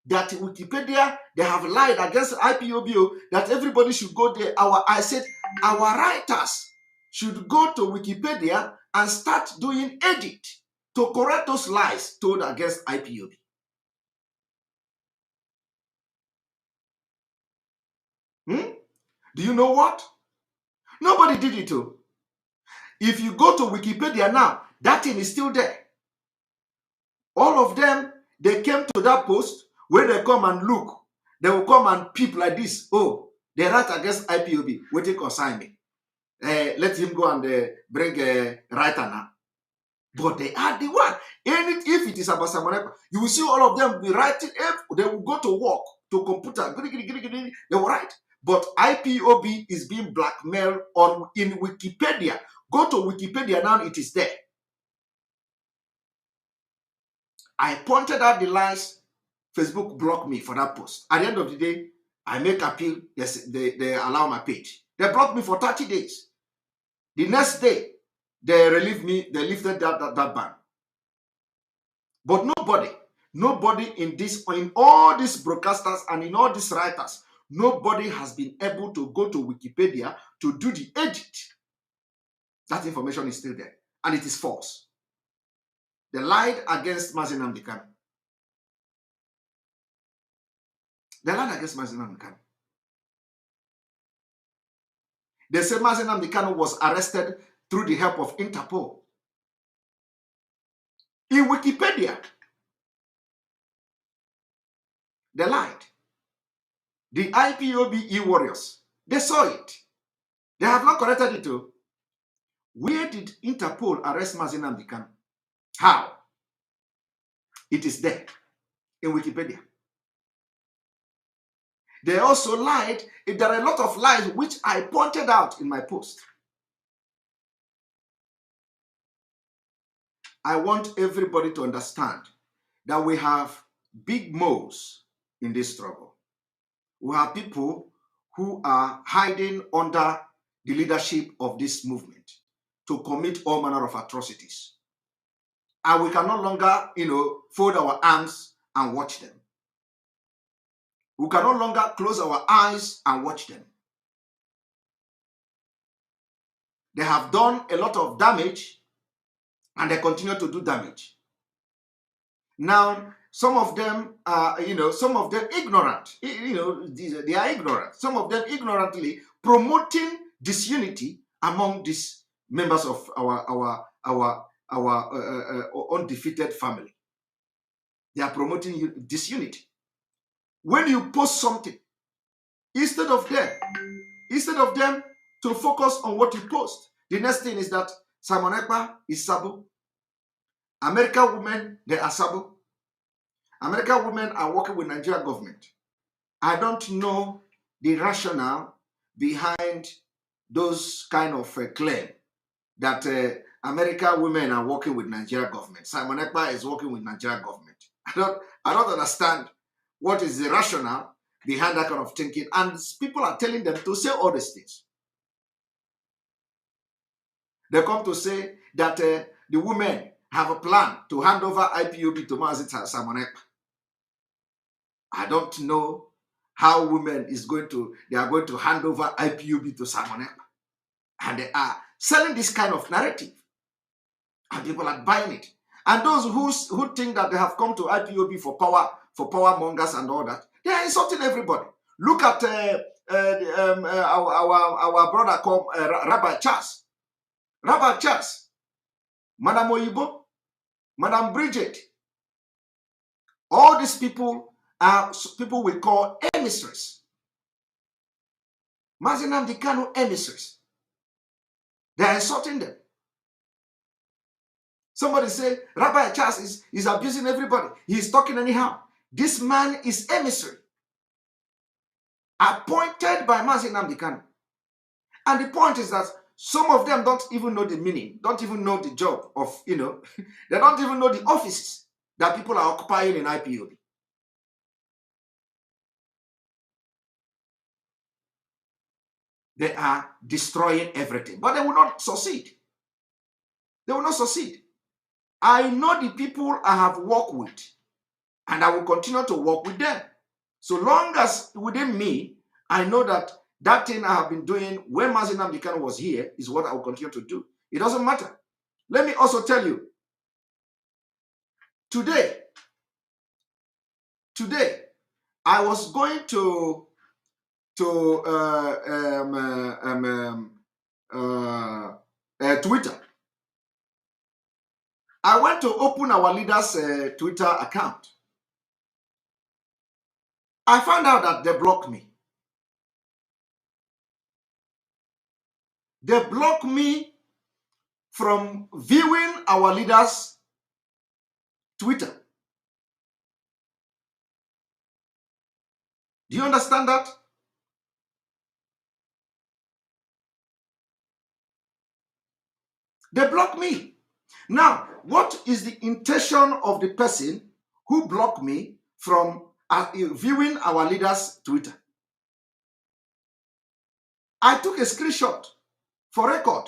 That Wikipedia, they have lied against IPOB, that everybody should go there. I said our writers should go to Wikipedia and start doing edit to correct those lies told against IPOB. Do you know what? Nobody did it too. If you go to Wikipedia now, that thing is still there. All of them, they came to that post where they come and look. They will come and peep like this. Oh, they write against IPOB. Waiting concern me. let him go and bring writer now. But they are the one. And if it is about Simon Ekpa, you will see all of them be writing. They will go to work, to computer. They will write. But IPOB is being blackmailed in Wikipedia. Go to Wikipedia now, it is there. I pointed out the lies. Facebook blocked me for that post. At the end of the day, I make appeal. Yes, they allow my page. They blocked me for 30 days. The next day, they relieved me. They lifted that ban. But nobody in all these broadcasters and in all these writers, nobody has been able to go to Wikipedia to do the edit. That information is still there, and it is false. They lied against Mazi Nnamdi Kanu. They lied against Mazi Nnamdi Kanu. They say Mazi Nnamdi Kanu was arrested through the help of Interpol. In Wikipedia, they lied. The IPOB e-warriors, they saw it. They have not corrected it too. Where did Interpol arrest Mazi Nnamdi Kanu? How? It is there in Wikipedia. They also lied. There are a lot of lies which I pointed out in my post. I want everybody to understand that we have big moles in this struggle. We have people who are hiding under the leadership of this movement to commit all manner of atrocities. And we can no longer, fold our arms and watch them. We can no longer close our eyes and watch them. They have done a lot of damage and they continue to do damage. Now, some of them are, some of them ignorant. They are ignorant. Some of them ignorantly promoting disunity among these members of our undefeated family. They are promoting disunity. When you post something, instead of them to focus on what you post, the next thing is that Simon Ekpa is Sabo. American women, they are Sabo. American women are working with Nigerian government. I don't know the rationale behind those kind of claim that American women are working with Nigerian government. Simon Ekpa is working with Nigerian government. I don't understand what is the rationale behind that kind of thinking. And people are telling them to say all these things. They come to say that the women have a plan to hand over IPOB to Simon Ekpa. I don't know how women they are going to hand over IPOB to Simon Ekpa. And they are selling this kind of narrative. And people are buying it. And those who think that they have come to IPOB for power mongers and all that, they are insulting everybody. Look at our brother called Rabbi Charles. Rabbi Charles, Madam Oyibo, Madam Bridget. All these people are people we call emissaries. Mazi Nnamdi Kanu emissaries. They are insulting them. Somebody say, Rabbi Charles is abusing everybody. He is talking anyhow. This man is emissary. Appointed by Mazi Nnamdi Kanu. And the point is that some of them don't even know the meaning, don't even know the job of, they don't even know the offices that people are occupying in IPOB. They are destroying everything, but they will not succeed. They will not succeed. I know the people I have worked with, and I will continue to work with them. So long as within me, I know that thing I have been doing when Mazi Nnamdi Kanu was here is what I will continue to do. It doesn't matter. Let me also tell you, today, I was going to Twitter. I went to open our leader's Twitter account. I found out that they blocked me. They block me from viewing our leaders' Twitter. Do you understand that? They block me. Now, what is the intention of the person who blocked me from viewing our leaders' Twitter? I took a screenshot for record.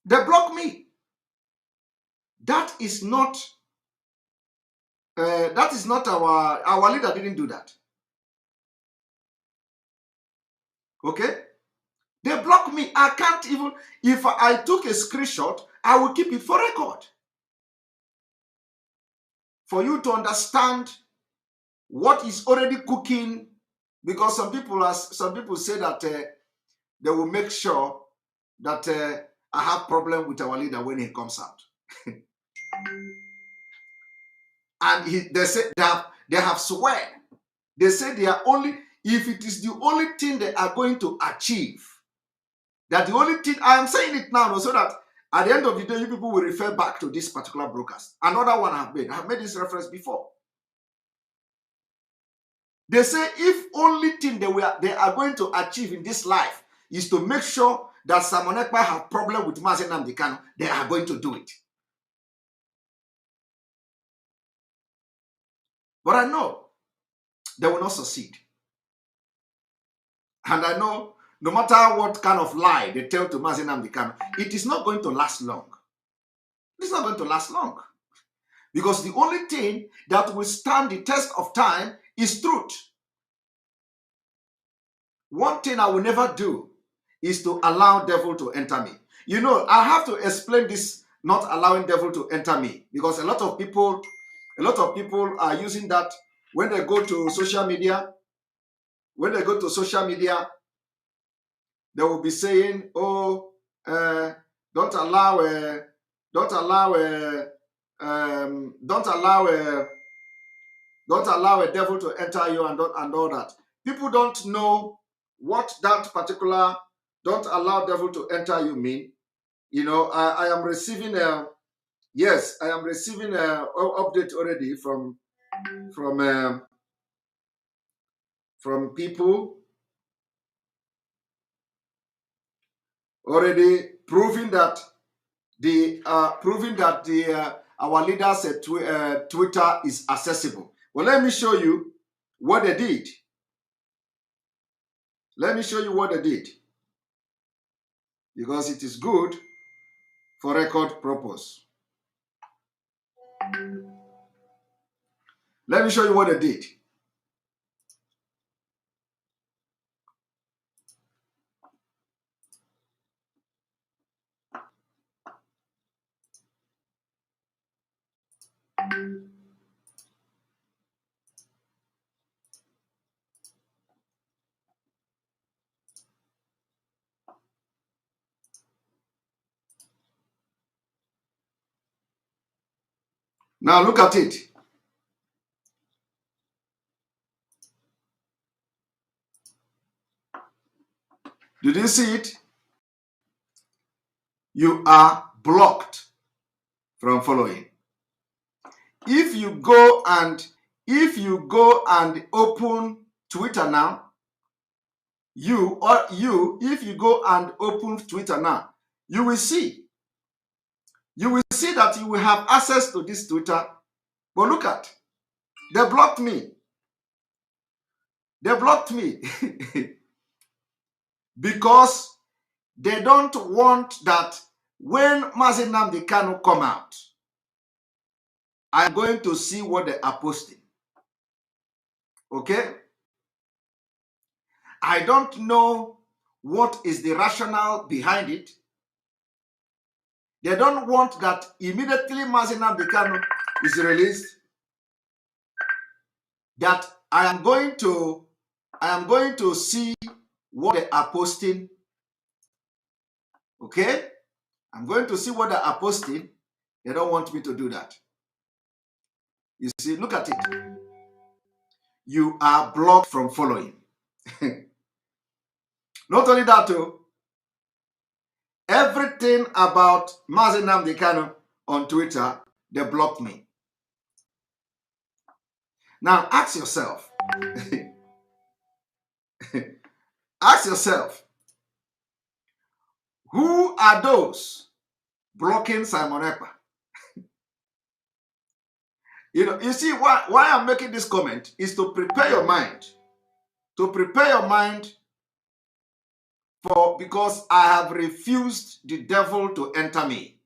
They blocked me. That is not our leader didn't do that. Okay? They block me. I can't even, if I took a screenshot, I will keep it for record. For you to understand what is already cooking, because some people say that they will make sure that I have problem with our leader when he comes out. And they say they have swear. They say they are only, if it is the only thing they are going to achieve, that the only thing, I am saying it now so that at the end of the day, you people will refer back to this particular broadcast. Another one I have made this reference before. They say if only thing they are going to achieve in this life is to make sure that Simon Ekpa have problem with Mazi Nnamdi Kanu, they are going to do it. But I know they will not succeed. And I know no matter what kind of lie they tell to Mazi Nnamdi Kanu, it is not going to last long. It's not going to last long. Because the only thing that will stand the test of time is truth. One thing I will never do is to allow devil to enter me. You know, I have to explain this, not allowing devil to enter me, because a lot of people are using that when they go to social media. When they go to social media, they will be saying, "Oh, don't allow a devil to enter you," and all that. People don't know what that particular "don't allow devil to enter you" mean. You know, I am receiving a update already from people already proving that our leaders' Twitter is accessible. Well, let me show you what they did. Let me show you what they did, because it is good for record purpose. Let me show you what they did. Now look at it. Did you see it? You are blocked from following. If you go and open Twitter now, if you go and open Twitter now, you will see that you will have access to this Twitter. But look at, they blocked me. They blocked me because they don't want that when Mazi Nnamdi Kanu come out, I'm going to see what they are posting. Okay? I don't know what is the rationale behind it. They don't want that immediately Mazi Nnamdi Kanu is released, that I am going to see what they are posting. Okay? I'm going to see what they are posting. They don't want me to do that. You see, look at it. You are blocked from following. Not only that, too, Everything about Mazi Nnamdi Kanu on Twitter, they blocked me. Now ask yourself, ask yourself, who are those blocking Simon Ekpa? You see why I'm making this comment is to prepare your mind. To prepare your mind because I have refused the devil to enter me.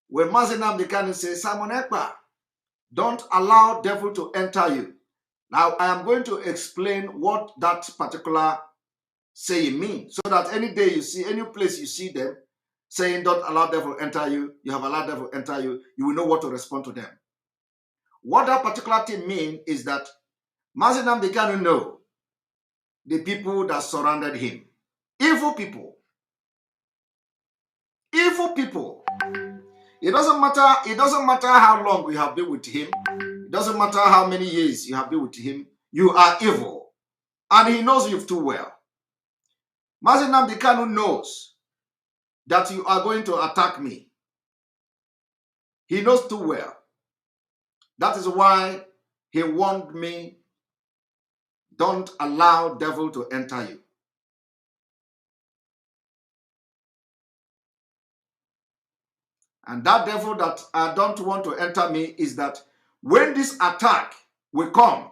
When Mazi Nnamdi Kanu says, Simon Ekpa, don't allow devil to enter you. Now I am going to explain what that particular saying means, so that any day you see, any place you see them saying, don't allow devil enter you, you have allowed devil enter you, you will know what to respond to them. What that particular thing means is that Mazi Nnamdi Kanu know the people that surrounded him. Evil people. Evil people. It doesn't matter how long you have been with him. It doesn't matter how many years you have been with him. You are evil. And he knows you too well. Mazi Nnamdi Kanu knows that you are going to attack me. He knows too well. That is why he warned me, don't allow devil to enter you. And that devil that I don't want to enter me is that when this attack will come,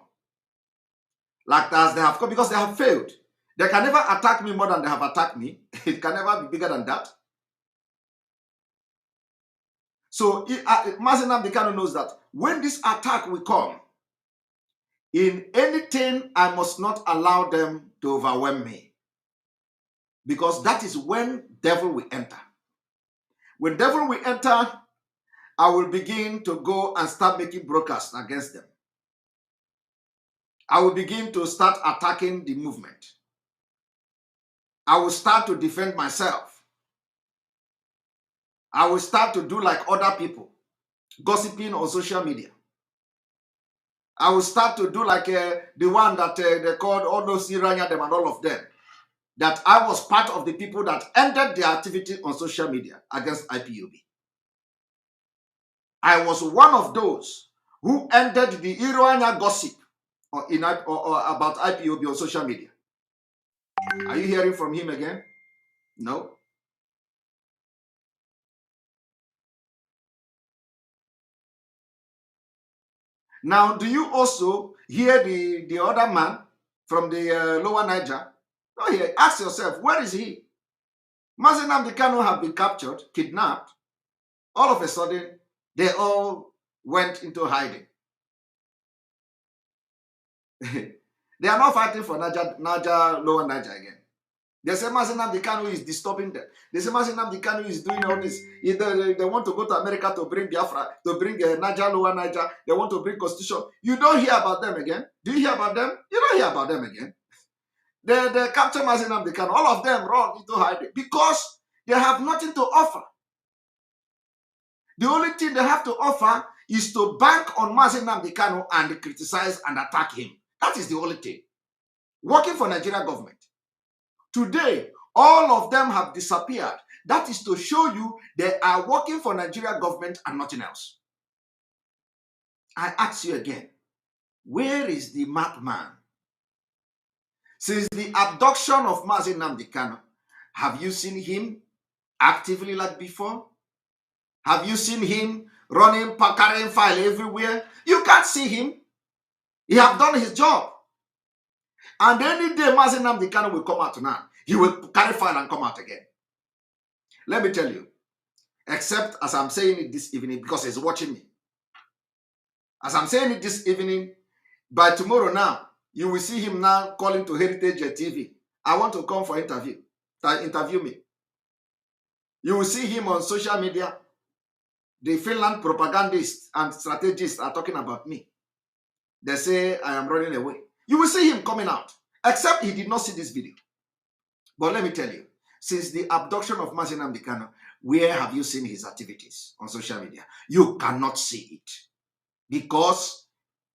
like as they have come, because they have failed, they can never attack me more than they have attacked me. It can never be bigger than that. So Mazi Nnamdi Kanu knows that when this attack will come, in anything, I must not allow them to overwhelm me. Because that is when devil will enter. When devil will enter, I will begin to go and start making broadcasts against them. I will begin to start attacking the movement. I will start to defend myself. I will start to do like other people, gossiping on social media. I will start to do like the one that they called all those Iranian them and all of them. That I was part of the people that ended their activity on social media against IPOB. I was one of those who ended the Iranian gossip or about IPOB on social media. Are you hearing from him again? No. Now, do you also hear the other man from the lower Niger? No, here. Ask yourself, where is he? Mazi Nnamdi Kanu have been captured, kidnapped. All of a sudden, they all went into hiding. They are not fighting for Niger, lower Niger again. They say Mazi Nnamdi Kanu is disturbing them. They say Mazi Nnamdi Kanu is doing all this. They want to go to America to bring Biafra, to bring Niger, lower Niger. They want to bring constitution. You don't hear about them again. Do you hear about them? You don't hear about them again. They capture Mazi Nnamdi Kanu. All of them run into hiding because they have nothing to offer. The only thing they have to offer is to bank on Mazi Nnamdi Kanu and criticize and attack him. That is the only thing. Working for Nigeria government. Today, all of them have disappeared. That is to show you they are working for Nigeria government and nothing else. I ask you again, where is the madman? Since the abduction of Mazi Nnamdi Kanu, have you seen him actively like before? Have you seen him running, carrying file everywhere? You can't see him. He have done his job. And any day Mazi Nnamdi Kanu will come out now, he will carry file and come out again. Let me tell you, except as I'm saying it this evening, because he's watching me. As I'm saying it this evening, by tomorrow now, you will see him now calling to Heritage TV. I want to come for interview. Interview me. You will see him on social media. The Finland propagandists and strategists are talking about me. They say I am running away. You will see him coming out, except he did not see this video. But let me tell you, since the abduction of Mazi Nnamdi Kanu, where have you seen his activities on social media? You cannot see it. Because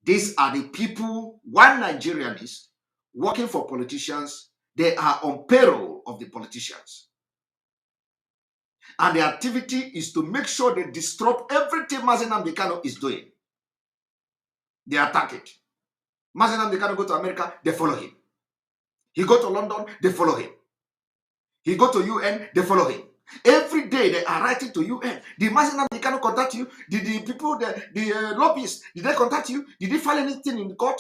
these are the people, one Nigerian is working for politicians. They are on payroll of the politicians. And the activity is to make sure they disrupt everything Mazi Nnamdi Kanu is doing. They attack it. Mazi Nnamdi Kanu go to America, they follow him. He go to London, they follow him. He go to UN, they follow him. Every day they are writing to UN. Did Mazi Nnamdi Kanu contact you? Did the people, the lobbyists, did they contact you? Did they file anything in the court?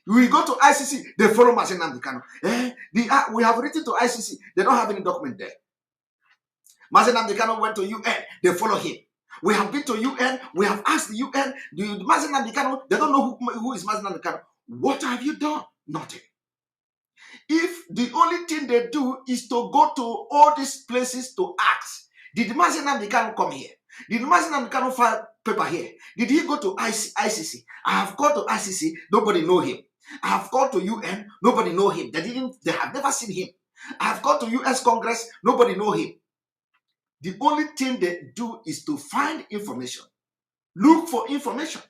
We go to ICC, they follow Mazi Nnamdi Kanu. We have written to ICC, they don't have any document there. Mazi Nnamdi Kanu went to UN, they follow him. We have been to UN, we have asked the UN, Mazi Nnamdi Kanu, they don't know who is Mazi Nnamdi Kanu. What have you done? Nothing. If the only thing they do is to go to all these places to ask, did Mazi Nnamdi Kanu come here? Did Mazi Nnamdi Kanu file paper here? Did he go to ICC? I have gone to ICC, nobody know him. I have gone to UN, nobody know him. They have never seen him. I have gone to US Congress, nobody know him. The only thing they do is to find information, look for information,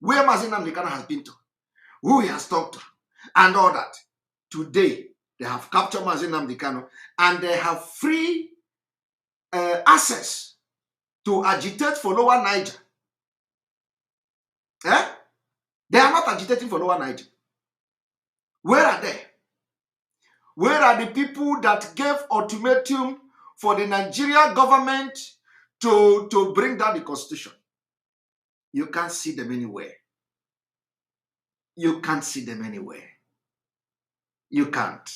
where Mazi Nnamdi Kanu has been to, who he has talked to, and all that. Today, they have captured Mazi Nnamdi Kanu, and they have free access to agitate for Lower Niger. They are not agitating for Lower Niger. Where are they? Where are the people that gave ultimatum for the Nigerian government to bring down the constitution? You can't see them anywhere. You can't see them anywhere. You can't.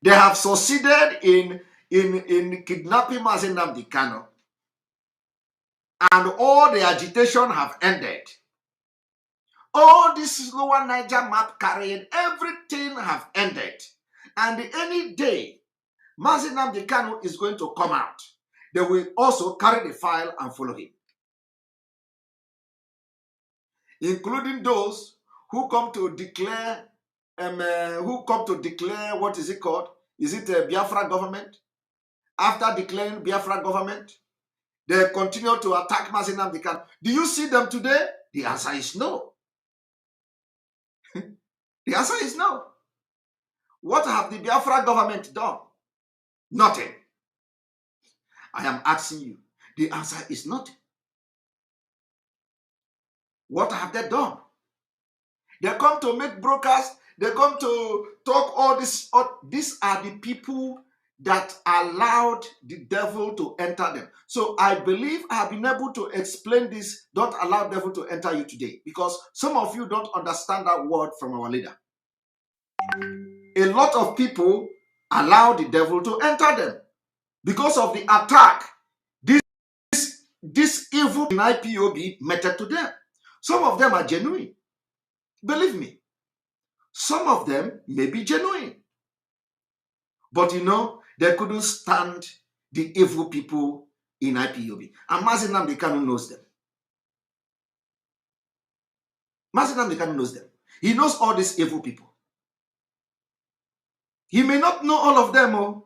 They have succeeded in kidnapping Mazi Nnamdi Kanu, and all the agitation have ended. All this Lower Niger map carrying, everything have ended. And any day, Mazi Nnamdi Kanu is going to come out. They will also carry the file and follow him. Including those who come to declare, what is it called? Is it a Biafra government? After declaring Biafra government, they continue to attack Mazi Nnamdi Kanu. Do you see them today? The answer is no. The answer is no. What have the Biafra government done? Nothing. I am asking you. The answer is nothing. What have they done? They come to make brokers. They come to talk all this. These are the people that allowed the devil to enter them. So I believe I have been able to explain this. Don't allow devil to enter you today, because some of you don't understand that word from our leader. A lot of people allow the devil to enter them because of the attack this evil in IPOB meted to them. Some of them are genuine. Believe me. Some of them may be genuine. But you know, they couldn't stand the evil people in IPOB. And Mazi Nnamdi Kanu knows them. Mazi Nnamdi Kanu knows them. He knows all these evil people. He may not know all of them,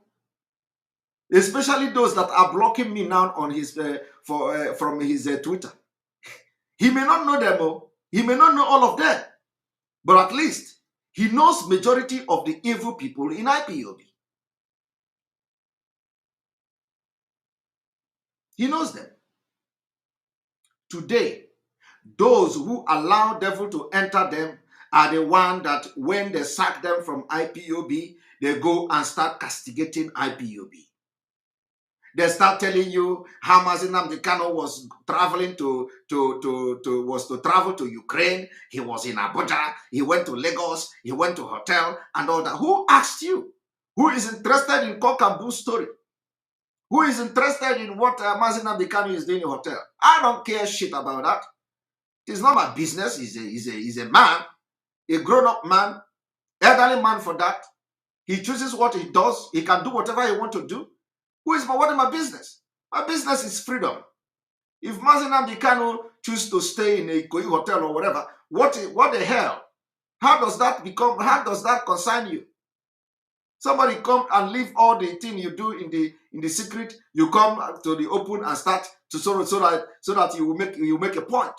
especially those that are blocking me now on his from his Twitter. He may not know them, he may not know all of them, but at least he knows majority of the evil people in IPOB. He knows them. Today, those who allow devil to enter them are the one that when they sack them from IPOB, they go and start castigating IPOB. They start telling you how Mazi Nnamdi Kanu was traveling to travel to Ukraine. He was in Abuja. He went to Lagos. He went to hotel and all that. Who asked you? Who is interested in cock and bull story? Who is interested in what Mazi Nnamdi Kanu is doing in hotel? I don't care shit about that. It's not my business. He's a man, a grown-up man, elderly man for that. He chooses what he does. He can do whatever he wants to do. What is my business? My business is freedom. If Mazi Nnamdi Kanu chooses to stay in a Ikoyi hotel or whatever, what the hell? How does that concern you? Somebody come and leave all the thing you do in the secret. You come to the open and start to so that you make a point.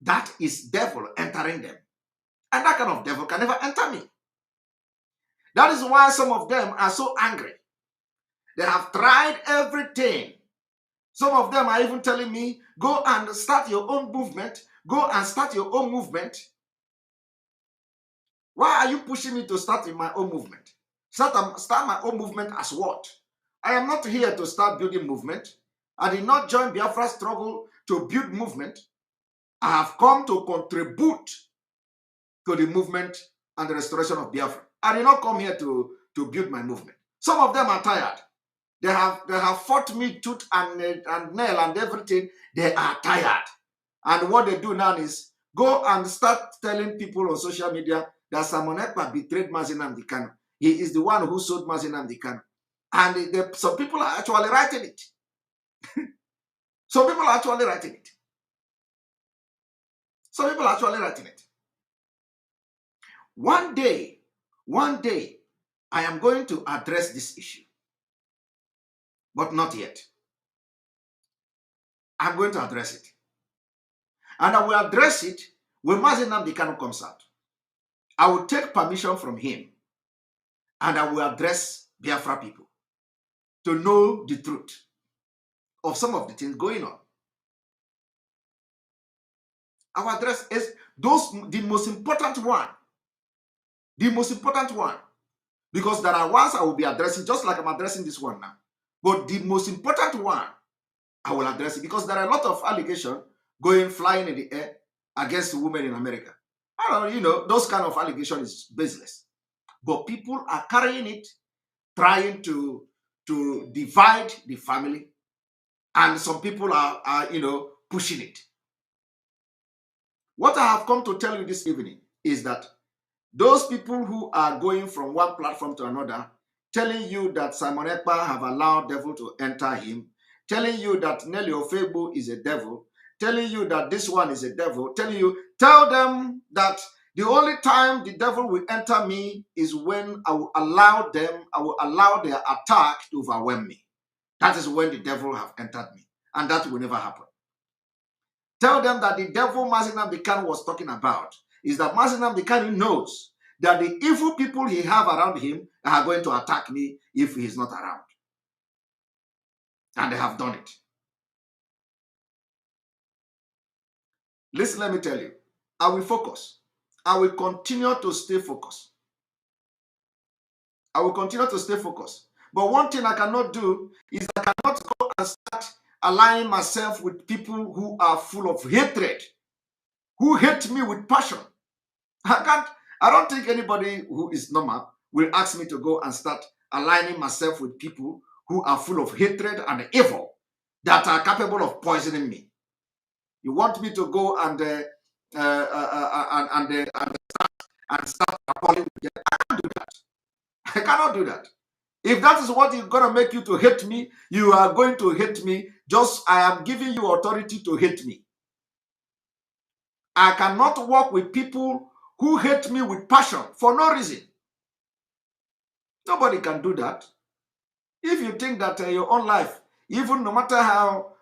That is devil entering them, and that kind of devil can never enter me. That is why some of them are so angry. They have tried everything. Some of them are even telling me, go and start your own movement. Go and start your own movement. Why are you pushing me to start in my own movement? Start my own movement as what? I am not here to start building movement. I did not join Biafra struggle to build movement. I have come to contribute to the movement and the restoration of Biafra. I did not come here to build my movement. Some of them are tired. They have fought me tooth and nail and everything. They are tired. And what they do now is go and start telling people on social media that Simon Ekpa betrayed Mazi Nnamdi Kanu. He is the one who sold Mazi Nnamdi Kanu. And some people are actually writing it. Some people are actually writing it. Some people are actually writing it. One day, I am going to address this issue. But not yet. I'm going to address it. And I will address it when Mazi Nnamdi Kanu comes out. I will take permission from him. And I will address Biafra people to know the truth of some of the things going on. I will address the most important one. The most important one. Because there are ones I will be addressing, just like I'm addressing this one now. But the most important one, I will address it because there are a lot of allegations flying in the air against women in America. I don't know, those kind of allegations is baseless. But people are carrying it, trying to divide the family. And some people are pushing it. What I have come to tell you this evening is that those people who are going from one platform to another, telling you that Simon Ekpa have allowed devil to enter him, telling you that Nelly Ofegbu is a devil, telling you that this one is a devil, tell them that the only time the devil will enter me is when I will allow their attack to overwhelm me. That is when the devil have entered me. And that will never happen. Tell them that the devil Mazi Nnamdi Kanu was talking about is that Mazi Nnamdi Kanu knows that the evil people he have around him are going to attack me if he's not around. And they have done it. Listen, let me tell you, I will focus. I will continue to stay focused. I will continue to stay focused. But one thing I cannot do is I cannot go and start aligning myself with people who are full of hatred, who hate me with passion. I don't think anybody who is normal will ask me to go and start aligning myself with people who are full of hatred and evil that are capable of poisoning me. You want me to go and start calling with them? I can't do that. I cannot do that. If that is what is going to make you to hate me, you are going to hate me. Just I am giving you authority to hate me. I cannot work with people who hate me with passion for no reason. Nobody can do that. If you think that your own life, even no matter how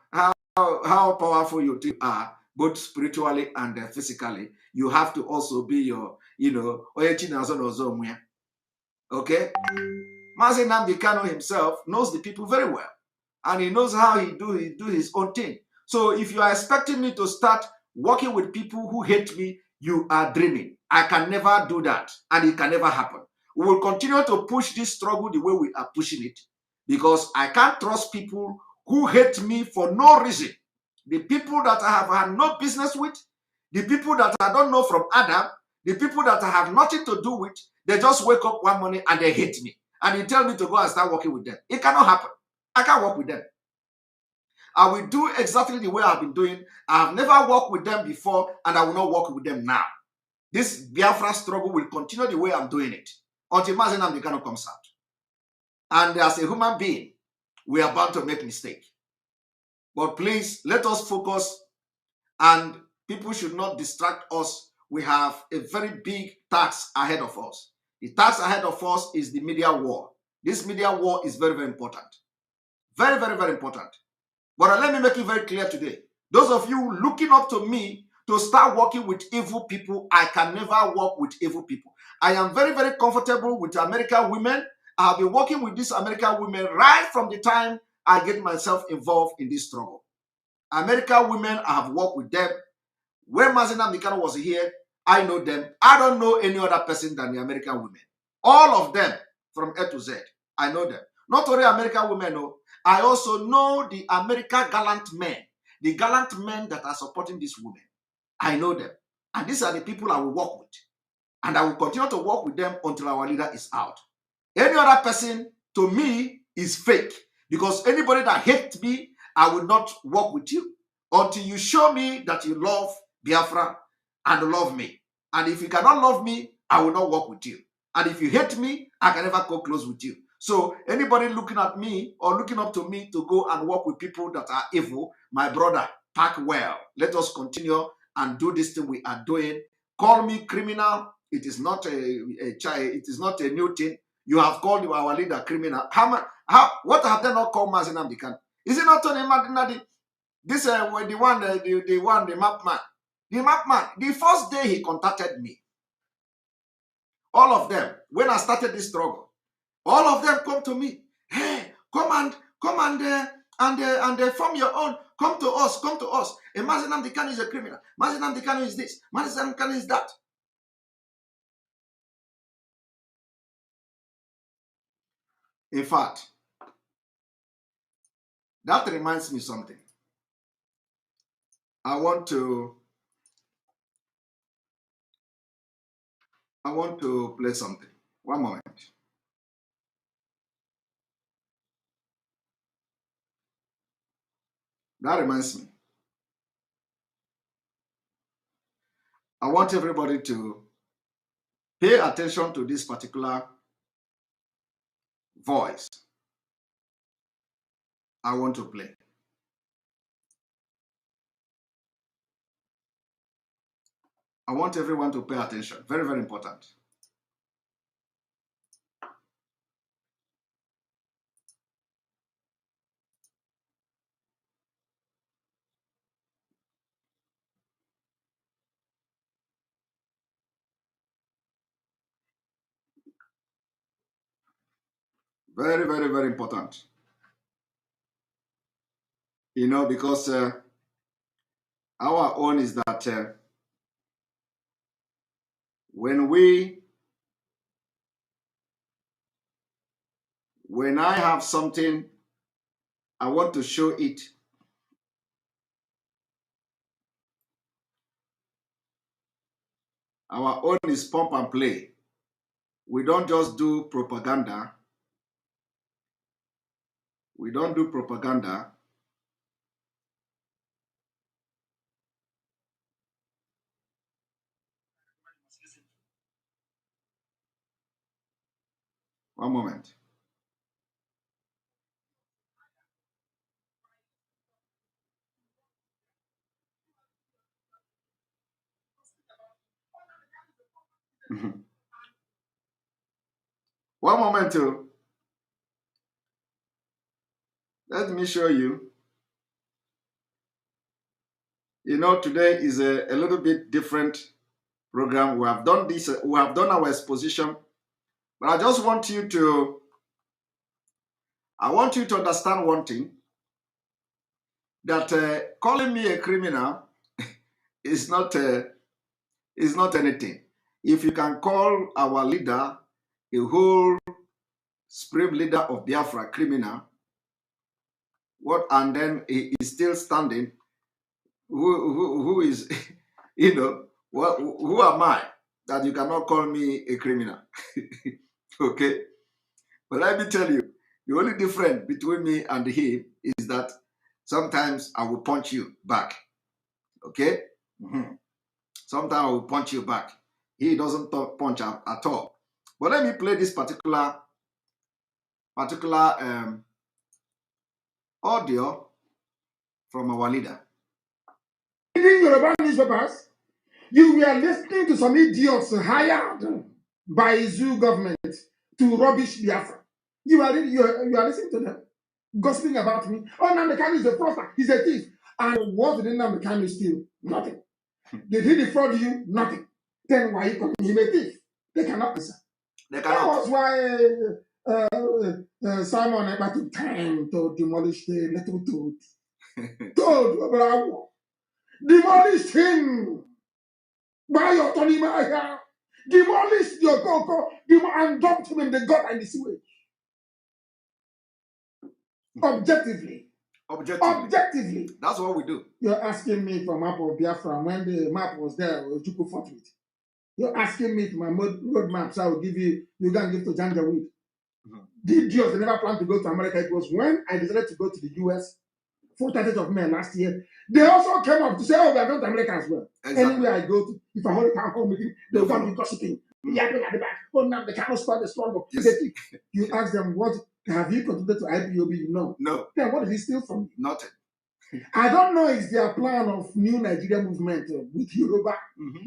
powerful you are, both spiritually and physically, you have to also be your, okay? Mazi Nnamdi Kanu himself knows the people very well, and he knows how he do his own thing. So if you are expecting me to start working with people who hate me, you are dreaming. I can never do that, and it can never happen. We will continue to push this struggle the way we are pushing it, because I can't trust people who hate me for no reason. The people that I have had no business with, the people that I don't know from Adam, the people that I have nothing to do with, they just wake up one morning and they hate me. And you tell me to go and start working with them. It cannot happen. I can't work with them. I will do exactly the way I've been doing. I have never worked with them before, and I will not work with them now. This Biafra struggle will continue the way I'm doing it until Mazi Nnamdi Kanu comes out. And as a human being, we are bound to make mistakes. But please, let us focus, and people should not distract us. We have a very big task ahead of us. The task ahead of us is the media war. This media war is very, very important. Very, very, very important. But let me make it very clear today. Those of you looking up to me to start working with evil people, I can never work with evil people. I am very, very comfortable with American women. I've been working with these American women right from the time I get myself involved in this struggle. American women, I have worked with them. When Mazina Mikano was here, I know them. I don't know any other person than the American women. All of them from A to Z. I know them. Not only American women, no. I also know the American gallant men. The gallant men that are supporting these women. I know them. And these are the people I will work with. And I will continue to work with them until our leader is out. Any other person, to me, is fake. Because anybody that hates me, I will not work with you until you show me that you love Biafra and love me. And if you cannot love me, I will not work with you. And if you hate me, I can never go close with you. So anybody looking at me or looking up to me to go and work with people that are evil, my brother, pack well. Let us continue and do this thing we are doing. Call me criminal. It is not it is not a new thing. You have called our leader criminal. What have they not called Mazin Amdikan? Is it not Tony Madinadi? This the map man. The map man. The first day he contacted me. All of them, when I started this struggle, all of them come to me. Hey, come and form your own. Come to us. Mazin Amdikan is a criminal. Mazin Amdikan is this. Mazin Amdikan is that. In fact, that reminds me something. I want to play something. One moment. That reminds me. I want everybody to pay attention to this particular voice I want to play. I want everyone to pay attention. Very, very important. Very, very, very important. You know, because our own is that when I have something, I want to show it. Our own is pump and play. We don't just do propaganda. We don't do propaganda. One moment. One moment too. Let me show you. You know, today is a little bit different program. We have done this. We have done our exposition, but I just want you to. I want you to understand one thing. That calling me a criminal is not anything. If you can call our leader, a whole supreme leader of Biafra, criminal, and then he is still standing. Who is, you know, who am I that you cannot call me a criminal? Okay, but let me tell you, the only difference between me and him is that sometimes I will punch you back. Okay. Sometimes I will punch you back. He doesn't punch at all. But let me play this particular audio from our leader. Reading Yoruba newspapers, you were listening to some idiots hired by zoo government to rubbish Biafra. You are listening to them, gossiping about me. Oh, Nnamdi is a fraudster. He's a thief. And what did Nnamdi steal? Nothing. Did he defraud you? Nothing. Then why you calling him a thief? They cannot answer. They cannot. That was why Simon Ekpa took time to demolish the little toad. Toad, bravo. Demolish him by your Tony Maya. Demolish your Coco and dumped him in the gut and the sewage. Objectively. Objectively. That's what we do. You're asking me for map of Biafra when the map was there, was Juku fought with. You're asking me for my road maps, I will give you can give to Janjaweed. The idiots, they never planned to go to America. It was when I decided to go to the US, 30th of May last year. They also came up to say, oh, we are going to America as well. Exactly. Anywhere I go to, if I hold a town hall meeting, they'll come be gossiping. Yapping at the back. Oh, now they cannot start the struggle. Yes. You ask them, what have you contributed to IPOB? No. Then what did he steal from you? Nothing. I don't know if their plan of new Nigeria movement with Yoruba.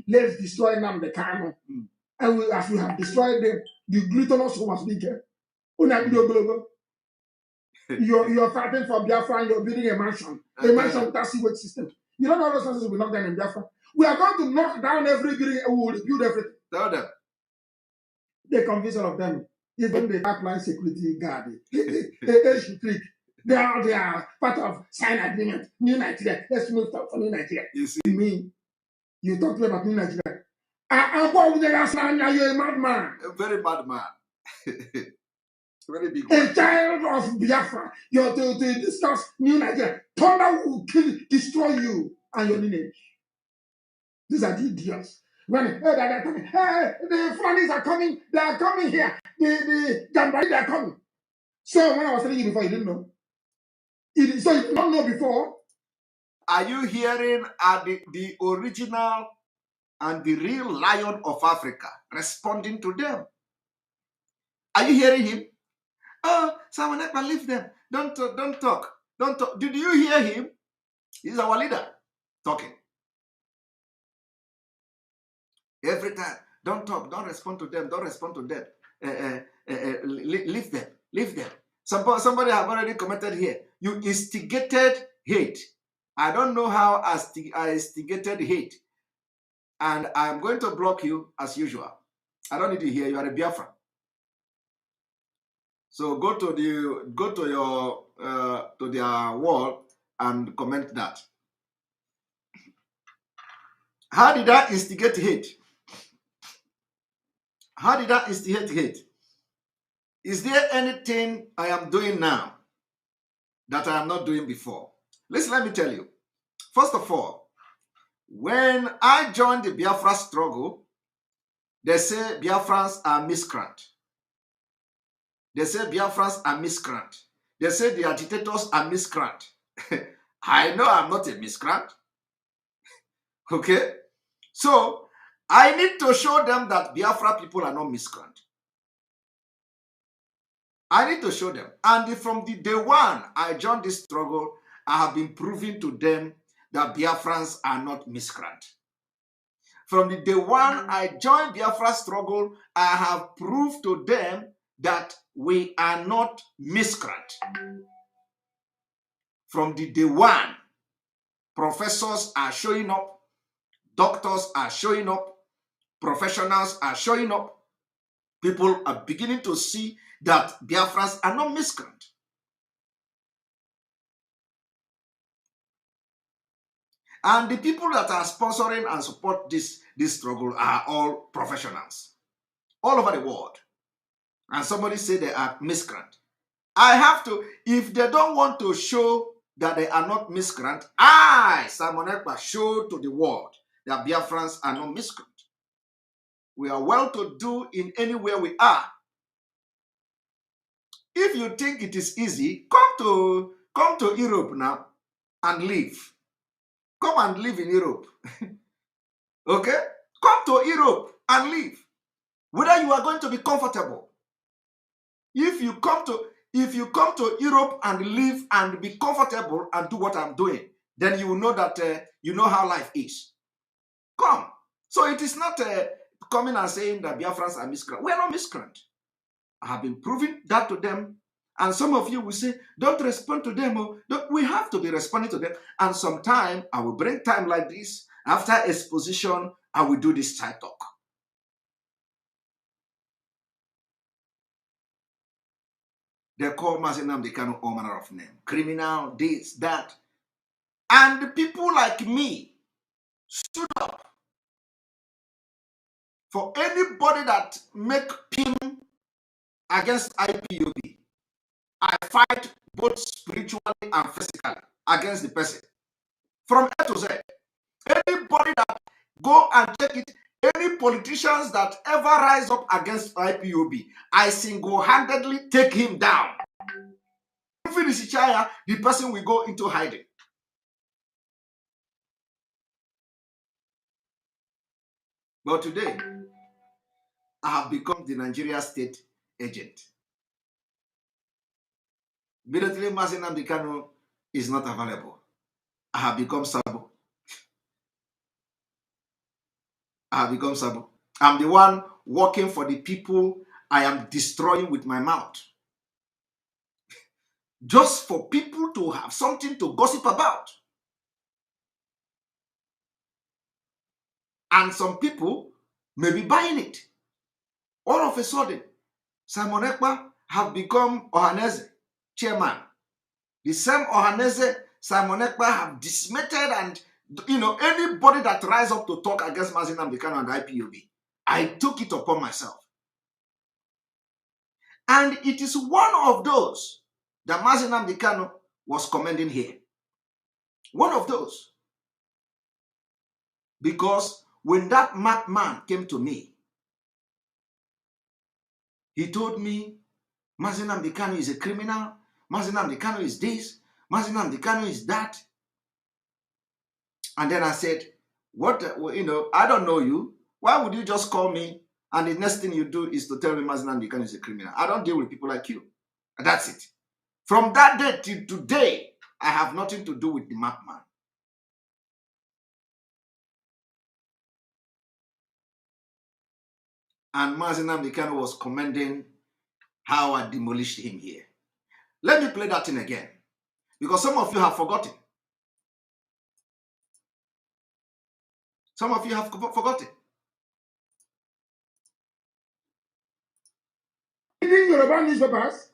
Let's destroy Nnamdi Kanu. And as we have destroyed them, the glutinous was bigger. You're fighting for Biafra and you're building a mansion without sewage system. You don't know those houses we knock down in Biafra. We are going to knock down every building and we will rebuild everything. Tell them. They convince all of them. Even the pipeline security guard, they are part of sign agreement. New Nigeria. Let's move for New Nigeria. You see me? You talk to me about New Nigeria. You're a madman. A very bad man. Very big one. A child of Biafra. You're to discuss New Nigeria. Thunder will destroy you and your lineage. These are the idiots. When the Fulanis are coming, they are coming here. The Gambari, they are coming. So when I was telling you before, you didn't know. So you did not know before. Are you hearing the original and the real lion of Africa responding to them? Are you hearing him? Oh, Simon Ekpa, leave them. Don't talk. Don't talk. Did you hear him? He's our leader talking. Every time, don't talk, don't respond to them, don't respond to them. Leave them, leave them. Somebody have already commented here. You instigated hate. I don't know how I instigated hate. And I'm going to block you as usual. I don't need to hear you are a Biafra. So go to their wall and comment that. How did I instigate hate? How did I instigate hate? Is there anything I am doing now that I am not doing before? Listen, let me tell you. First of all, when I joined the Biafra struggle, they say Biafrans are miscreant. They say Biafrans are miscreant. They say the agitators are miscreant. I know I'm not a miscreant. Okay? So, I need to show them that Biafra people are not miscreant. I need to show them. And from the day one I joined this struggle, I have been proving to them that Biafrans are not miscreant. From the day one I joined Biafra struggle, I have proved to them that we are not miscreant. From the day one, professors are showing up, doctors are showing up, professionals are showing up. People are beginning to see that Biafrans are not miscreant. And the people that are sponsoring and support this struggle are all professionals all over the world. And somebody say they are miscreant. I have to, if they don't want to show that they are not miscreant, I, Simon Ekpa, show to the world that Biafrans are not miscreant. We are well to do in anywhere we are. If you think it is easy, come to Europe now and live. Come and live in Europe. Okay? Come to Europe and live. Whether you are going to be comfortable. If you come to Europe and live and be comfortable and do what I'm doing, then you will know that you know how life is. Come. So it is not coming and saying that Biafrans are miscreant. We are not miscreant. I have been proving that to them. And some of you will say, don't respond to them. We have to be responding to them. And sometime I will bring time like this. After exposition, I will do this side talk. They call Mazi Nnamdi Kanu all manner of name. Criminal, this, that. And people like me stood up for anybody that make PIM against IPOB. I fight both spiritually and physically against the person. From A to Z. Anybody that go and take it, any politicians that ever rise up against IPOB, I single-handedly take him down. Finish Ichaya, the person will go into hiding. But today, I have become the Nigeria state agent. Immediately, Mazi Nnamdi Kanu is not available. I have become Sabo. I'm the one working for the people I am destroying with my mouth. Just for people to have something to gossip about. And some people may be buying it. All of a sudden, Simon Ekpa have become Ohaneze chairman. The same Ohaneze, Simon Ekpa have dismissed, and anybody that rise up to talk against Mazi Nnamdi Kanu and IPOB, I took it upon myself. And it is one of those that Mazi Nnamdi Kanu was commending here. One of those. Because when that madman came to me, he told me, Mazi Nnamdi Kanu is a criminal, Mazi Nnamdi Kanu is this, Mazi Nnamdi Kanu is that. And then I said, what, I don't know you. Why would you just call me and the next thing you do is to tell me Mazi Nnamdi Kanu is a criminal? I don't deal with people like you. And that's it. From that day till today, I have nothing to do with the madman. And Mazi Nnamdi Kanu was commending how I demolished him here. Let me play that thing again. Because some of you have forgotten. Some of you have forgotten. Reading Yoruba newspapers,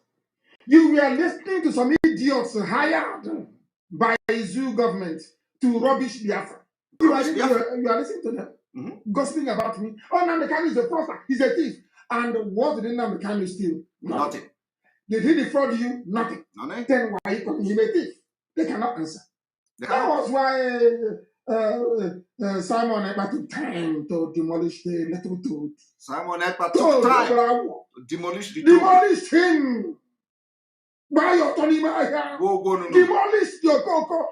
you were listening to some idiots hired by the Zoo government to rubbish Biafra. You are listening to them, gossiping about me. Oh, Nnamdi Kanu is a fraudster. He's a thief. And what did Nnamdi Kanu steal? Nothing. Did he defraud you? Nothing. Nothing. Then why you calling him a thief? They cannot answer. That was why Simon Ekpa took time to demolish the little toad. Simon Ekpa took time to demolish the toad. Demolish him. By your Tony Maya. Demolish your cocoa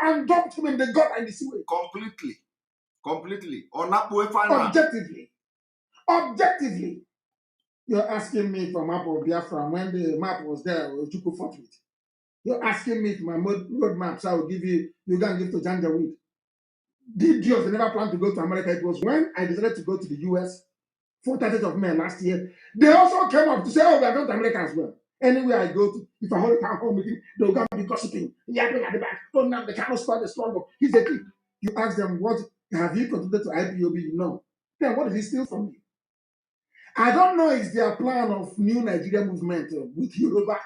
and dumped him in the gut and the sewage. Completely. Objectively. You're asking me for map of Biafra when the map was there, Chuku fought with. You're asking me for my road maps, I will give you, you can give to Janjaweed. The idiots, they never planned to go to America. It was when I decided to go to the US, 30th of May last year. They also came up to say, oh, we are going to America as well. Anywhere I go to, if I hold a town hall meeting, they'll go and be gossiping. Yapping at the back. Don't know, they cannot start the struggle. He's a thief. You ask them, what have you contributed to IPOB? No. Then what did he steal from you? I don't know if their plan of new Nigeria movement with Yoruba.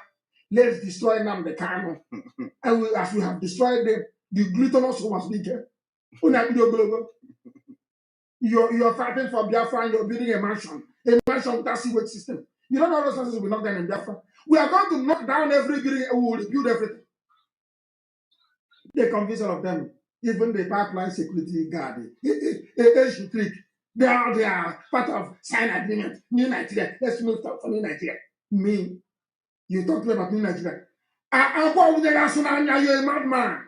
Let's destroy Nnamdi Kanu. And as we have destroyed them, the glutinous was leaking. You're fighting for Biafra and you're building a mansion with that sewage system. You don't know those houses will knock down in Biafra. We are going to knock down every building and we will rebuild everything. They convince all of them, even the pipeline security guard, they are part of sign agreement, New Nigeria. Let's move to New Nigeria. Me, you talk to me about New Nigeria. You're a madman.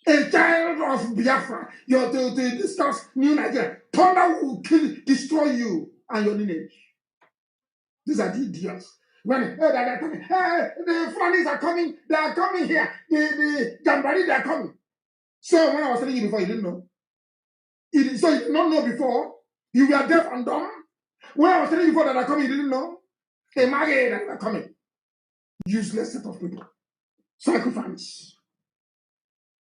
A child of Biafra, you're to discuss New Nigeria. Thunder will destroy you and your lineage. These are the idiots. When they're coming, hey, the Fulanis are coming, they are coming here. The Gambari, they are coming. So when I was telling you before, you didn't know. So you did not know before. You were deaf and dumb. When I was telling you before that they are coming, you didn't know. They married that they are coming. Useless set of people. Sacrifice.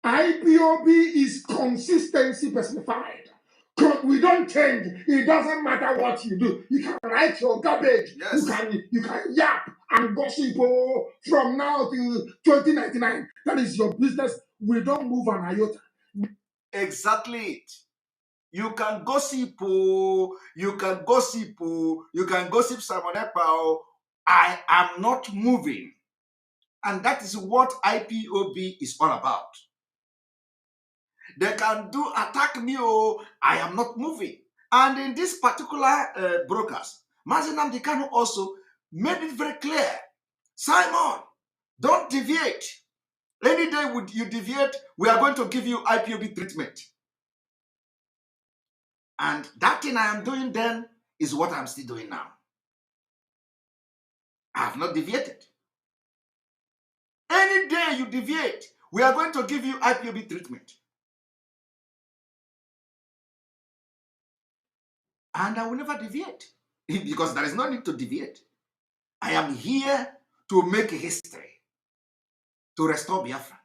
IPOB is consistency personified. we don't change. It doesn't matter what you do. You can write your garbage. Yes. You can yap and gossip from now till 2099. That is your business. We don't move an iota. Exactly it. You can gossip, you can gossip, you can gossip Simon Ekpa. I am not moving. And that is what IPOB is all about. They can do attack me, I am not moving. And in this particular broadcast, Mazi Nnamdi Kanu also made it very clear. Simon, don't deviate. Any day you deviate, we are going to give you IPOB treatment. And that thing I am doing then is what I'm still doing now. I have not deviated. Any day you deviate, we are going to give you IPOB treatment. And I will never deviate because there is no need to deviate. I am here to make history, to restore Biafra.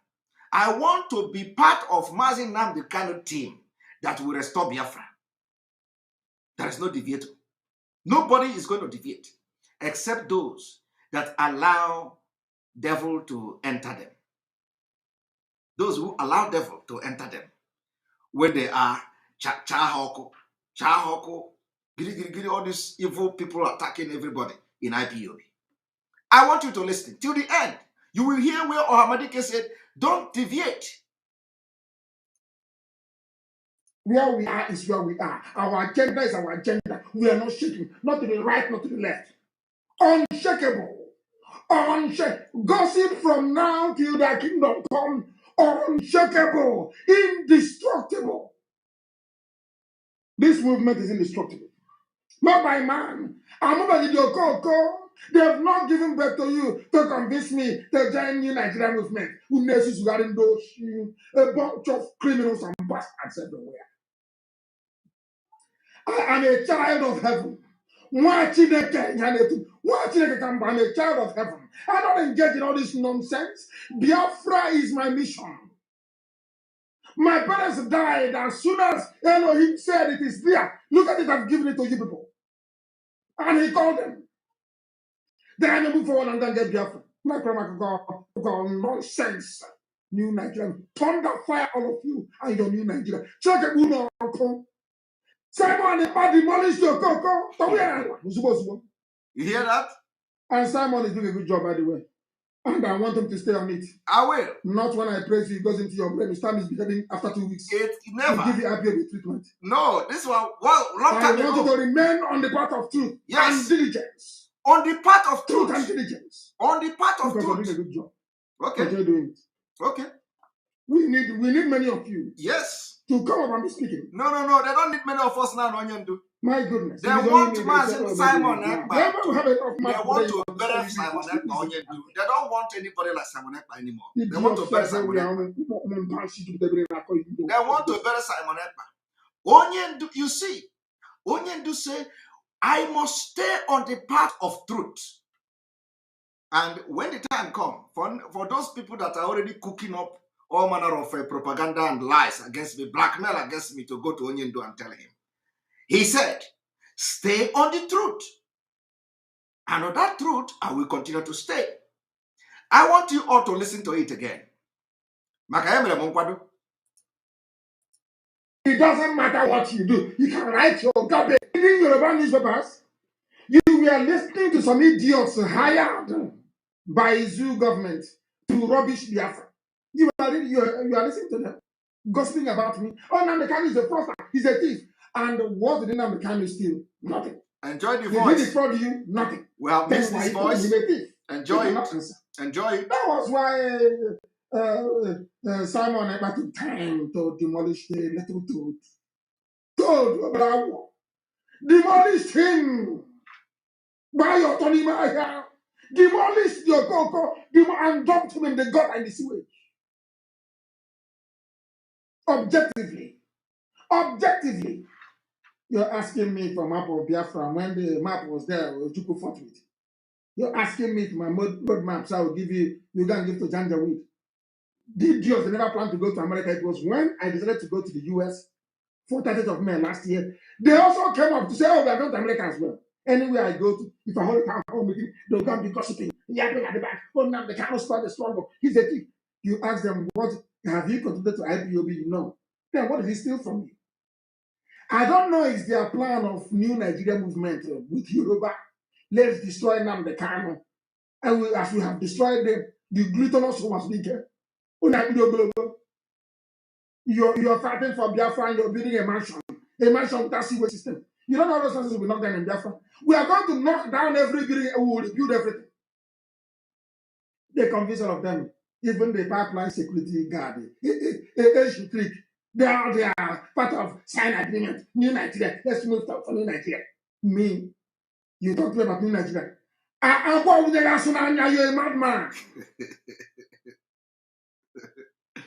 I want to be part of Mazi Nnamdi Kanu team that will restore Biafra. There is no deviator. Nobody is going to deviate except those that allow devil to enter them. Those who allow devil to enter them when they are chahoko, all these evil people attacking everybody in IPOB. I want you to listen till the end. You will hear where Ohamadike said, don't deviate. Where we are is where we are. Our agenda is our agenda. We are not shaking, not to the right, not to the left. Unshakable. Gossip from now till the kingdom come. Unshakable. Indestructible. This movement is indestructible. Not by man. I'm over the Yoko. They have not given birth to you to convince me to join new Nigerian movement. Who knows regarding those a bunch of criminals and bastards everywhere. I am a child of heaven. I'm a child of heaven. I don't engage in all this nonsense. Biafra is my mission. My parents died as soon as Elohim said it is there. Look at it, I've given it to you people. And he called them. Then I move forward and then get Biafra. My grandma got nonsense. New Nigerian. Thunder fire all of you and your new Nigeria. Check it, Uno. Simon Ekpa demolished your coco. You hear that? And Simon is doing a good job, by the way. And I want him to stay on it. I will. Not when I praise you, it goes into your brain. You start misbehaving after 2 weeks. It never. To give you IPOB treatment. No, this one, long time ago. I want you to remain on the path of truth and diligence. On the path of truth and diligence. On the path of truth. You're doing a good job. Okay. You're doing it. Okay. We need many of you. Yes. To come up and be speaking. No. They don't need many of us now, Onyendu. My goodness. They want Simon Ekpa. They want to bury Simon Ekpa, Onyendu. They don't want anybody like Simon Ekpa anymore. They want to bury Simon Ekpa. They want to bury Simon Ekpa. Onyendu, you see, Onyendu say, I must stay on the path of truth. And when the time comes, for those people that are already cooking up all manner of propaganda and lies against me, blackmail against me, to go to Onyendu and tell him. He said, stay on the truth. And on that truth, I will continue to stay. I want you all to listen to it again. It doesn't matter what you do. You can write your garbage. Reading Yoruba newspapers, you were listening to some idiots hired by Zoo government to rubbish Biafra. You are listening to them, gossiping about me. Oh, Nnamdi Kanu is a fraudster. He's a thief. And what did Nnamdi Kanu steal? Nothing. Enjoy the voice. Did he defraud you? Nothing. We have missed this voice. Enjoy it. Enjoy it. That was why Simon Ekpa took time to demolish the little toad. Bravo. Demolished him by your Tony Maya. Demolished your coco and dumped him in the gut and the sewage. Objectively, you're asking me for map of Biafra. When the map was there, was Juku fought with. You're asking me for my road map, so I will give you. You can give to Janjaweed. The idiots never planned to go to America. It was when I decided to go to the US for 30th of May last year. They also came up to say, oh, we are going to America as well. Anywhere I go to, if I hold a town hall meeting, they'll come be gossiping, yapping at the back. Oh, now they cannot start the struggle. He's a thief. You ask them, what have you contributed to IPOB? You know. Then what did he steal from you? I don't know is their plan of new Nigeria movement with Yoruba. Let's destroy Nnamdi Kanu. And as we have destroyed them, the glutinous was bigger. You're fighting for Biafra and you're building a mansion without sewer system. You don't know those houses will knock down in Biafra. We are going to knock down every building and we will rebuild everything. They convince all of them, even the pipeline security guard, trick. They are part of sign agreement. New Nigeria. Let's move to New Nigeria. Me, you talk about New Nigeria. You're a madman.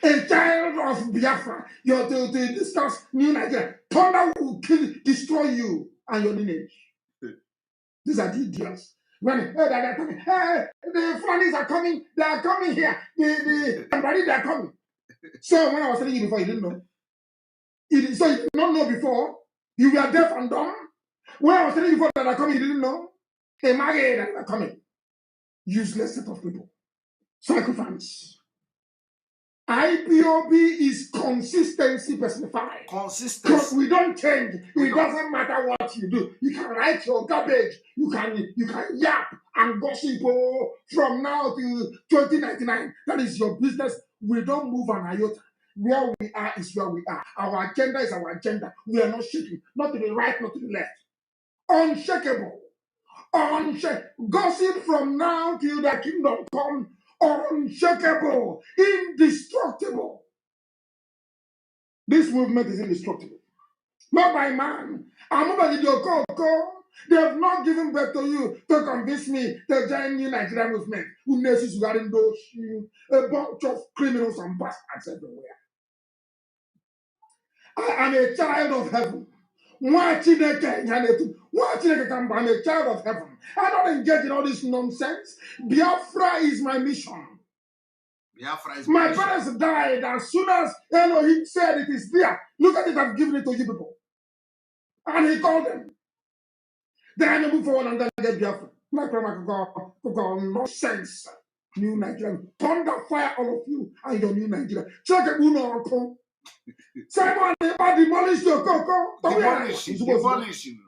A child of Biafra. You're to discuss New Nigeria. Thunder will kill, destroy you and your lineage. These are the idiots. When they're coming, hey, the Fulanis are coming. They are coming here. The they are coming. So when I was telling you before, you didn't know. So you did not know before. You were deaf and dumb. When I was telling you before that are coming, you didn't know. They married that are coming. Useless set of people. Sacrifice. IPOB is consistency personified. Consistency. We don't change. It doesn't matter what you do. You can write your garbage. You can yap and gossip from now to 2099. That is your business. We don't move an iota. Where we are is where we are. Our agenda is our agenda. We are not shaking. Not to the right, not to the left. Unshakable. Gossip from now till the kingdom come. Unshakable. Indestructible. This movement is indestructible. Not by man. They have not given birth to you to convince me to join the Nigerian movement. A bunch of criminals and bastards everywhere. I am a child of heaven. I'm a child of heaven. I don't engage in all this nonsense. Biafra is my mission. Biafra is my parents died as soon as Elohim said it is there. Look at it, I've given it to you people. And he called them. Then I move forward and then get Biafra. My grandma could go nonsense. New Nigeria. Thunder fire all of you and your new Nigeria. Check it, Uno. Simon Ekpa demolished your cocoa. Demolish him.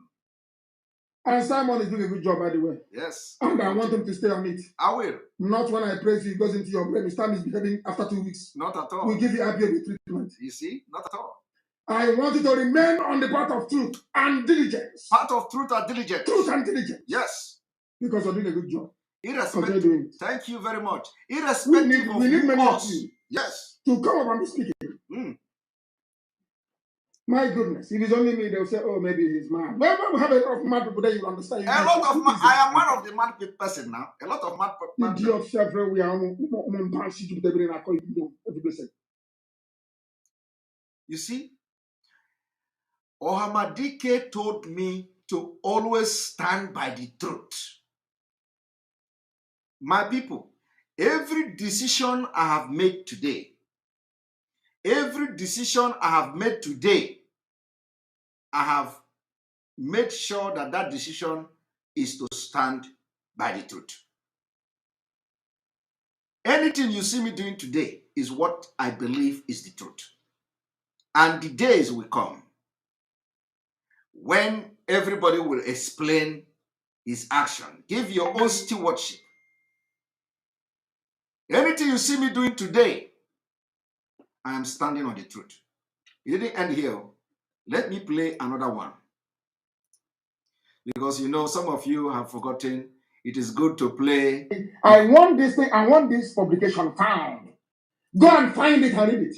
And Simon is doing a good job, by the way. Yes. And I want him to stay on it. I will. Not when I praise you, it goes into your brain. You start misbehaving after 2 weeks. Not at all. We give you IPOB treatment. You see? Not at all. I want you to remain on the path of truth and diligence. Path of truth and diligence. Truth and diligence. Yes. Because you're doing a good job. Irrespective. Thank you very much. Irrespective we need many us. of you. Yes. To come up and be speaking. My goodness, if it's only me, they'll say, oh, maybe he's mad. Well, we have a lot of mad people there, you understand. I am one of the mad person now. A lot of mad people. You see, Ohamadike told me to always stand by the truth. My people, every decision I have made today, I have made sure that that decision is to stand by the truth. Anything you see me doing today is what I believe is the truth. And the days will come when everybody will explain his action. Give your own stewardship. Anything you see me doing today, I am standing on the truth. It didn't end here. Let me play another one. Because you know, some of you have forgotten. It is good to play. I want this thing. I want this publication found. Go and find it and read it.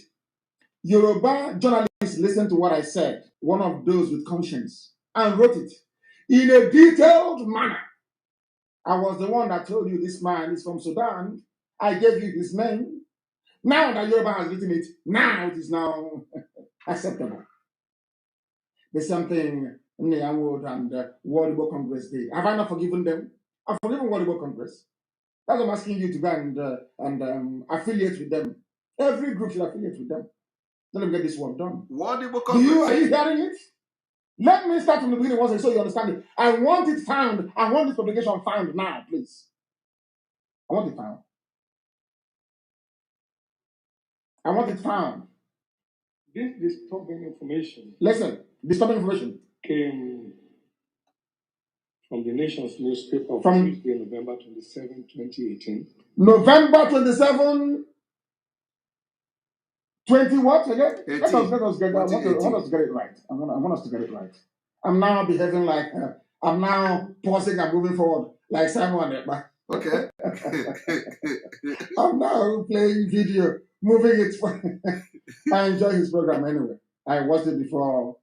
Yoruba journalists listened to what I said, one of those with conscience, and wrote it in a detailed manner. I was the one that told you this man is from Sudan. I gave you his name. Now that Yoruba has written it, now it is now acceptable. The same thing Neyamwood and World Igbo Congress did. Have I not forgiven them? I've forgiven World Igbo Congress. That's what I'm asking you to go and affiliate with them. Every group should affiliate with them. Let me get this one done. What the book Are you hearing it? Let me start from the beginning once so you understand it. I want it found. I want this publication found now, please. I want it found. I want it found. This disturbing information. Listen, disturbing information came from the Nation's newspaper from Tuesday, November 27, 2018. November 27, 20 what again? 18. Let us get that. I want us to get it right. I want us to get it right. I'm now behaving like I'm now pausing and moving forward like Simon Ekpa. Okay. I'm now playing video, moving it. I enjoy his program anyway. I watched it before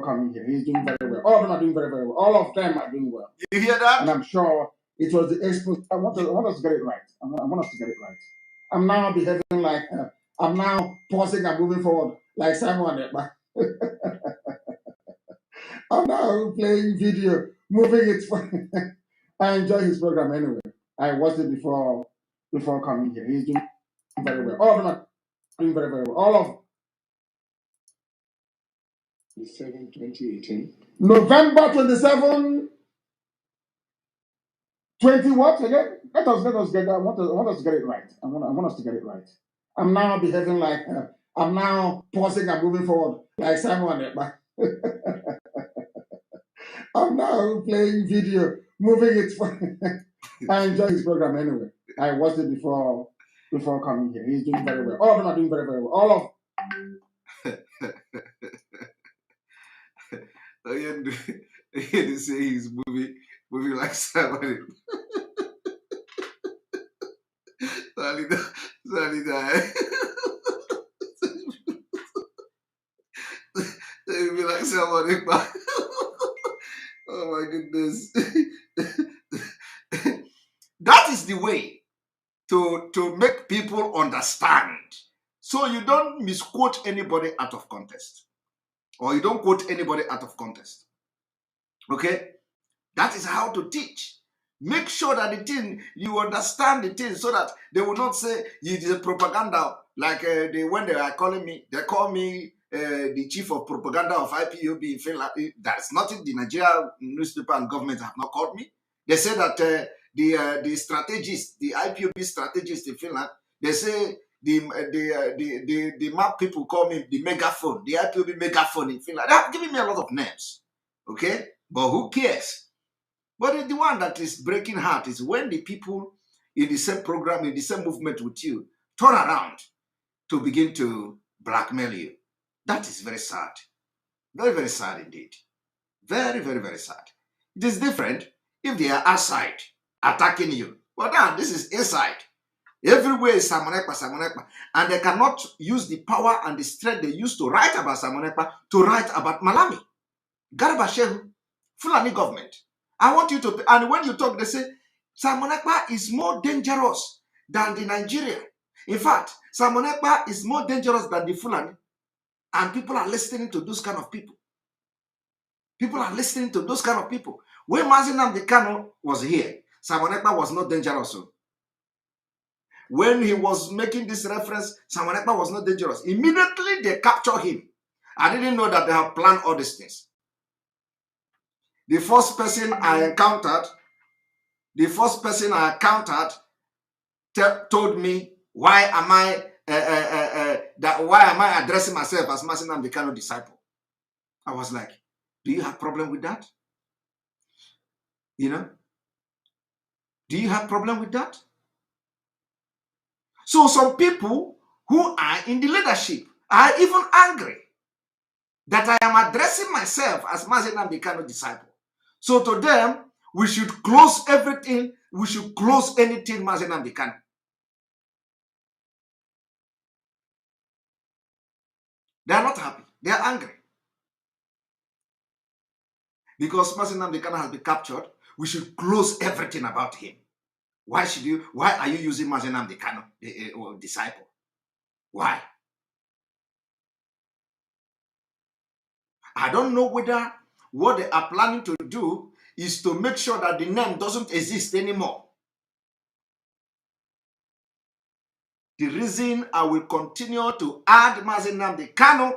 coming here. He's doing very well. All of them are doing very, very well. All of them are doing well. You hear that? And I'm sure it was the expo. I want us to get it right. I want us to get it right. I'm now behaving like I'm now pausing and moving forward like Simon Ekpa. I'm now playing video, moving it. I enjoy his program anyway. I watched it before coming here. He's doing very well. All of them are doing very, very well. All of 27, 2018. November 27, 20 what again? Let us get that. I want us to get it right. I want us to get it right. I'm now behaving like I'm now pausing and moving forward like Simon Ekpa. I'm now playing video, moving it. I enjoy his program anyway. I watched it before coming here. He's doing very well. All of them are doing very, very well. All of They say he's moving like somebody. Sorry, they be like somebody. Oh my goodness. That is the way to make people understand. So you don't misquote anybody out of context. Or you don't quote anybody out of context. Okay? That is how to teach. Make sure that the thing, you understand the thing so that they will not say it is a propaganda. Like when they are calling me, they call me the chief of propaganda of IPOB in Finland. That's not it. The Nigeria newspaper and government have not called me. They say that the strategist, the IPOB strategist in Finland, they say the map people call me the megaphone, the IPOB megaphone in Finland. They have given me a lot of names. Okay? But who cares? But the one that is breaking heart is when the people in the same program, in the same movement with you, turn around to begin to blackmail you. That is very sad. Very, very sad indeed. Very, very, very sad. It is different if they are outside attacking you. But now this is inside. Everywhere is Simon Ekpa. And they cannot use the power and the strength they used to write about Simon Ekpa to write about Malami. Garba Shehu, Fulani government. I want you to, and when you talk, they say, Simon Ekpa is more dangerous than the Nigerian. In fact, Simon Ekpa is more dangerous than the Fulani. And people are listening to those kind of people. People are listening to those kind of people. When Mazi Nnamdi Kanu was here, Simon Ekpa was not dangerous. When he was making this reference, Simon Ekpa was not dangerous. Immediately they captured him. I didn't know that they have planned all these things. The first person I encountered told me, why am I addressing myself as Mazi Nnamdi Kanu disciple? I was like, do you have problem with that? You know? Do you have problem with that? So some people who are in the leadership are even angry that I am addressing myself as Mazi Nnamdi Kanu disciple. So to them, we should close everything. We should close anything Mazi Nnamdi Kanu. They are not happy. They are angry. Because Mazi Nnamdi Kanu has been captured, we should close everything about him. Why are you using Mazi Nnamdi Kanu, the disciple? Why? I don't know whether what they are planning to do is to make sure that the name doesn't exist anymore. the reason I will continue to add Mazi Nnamdi Kanu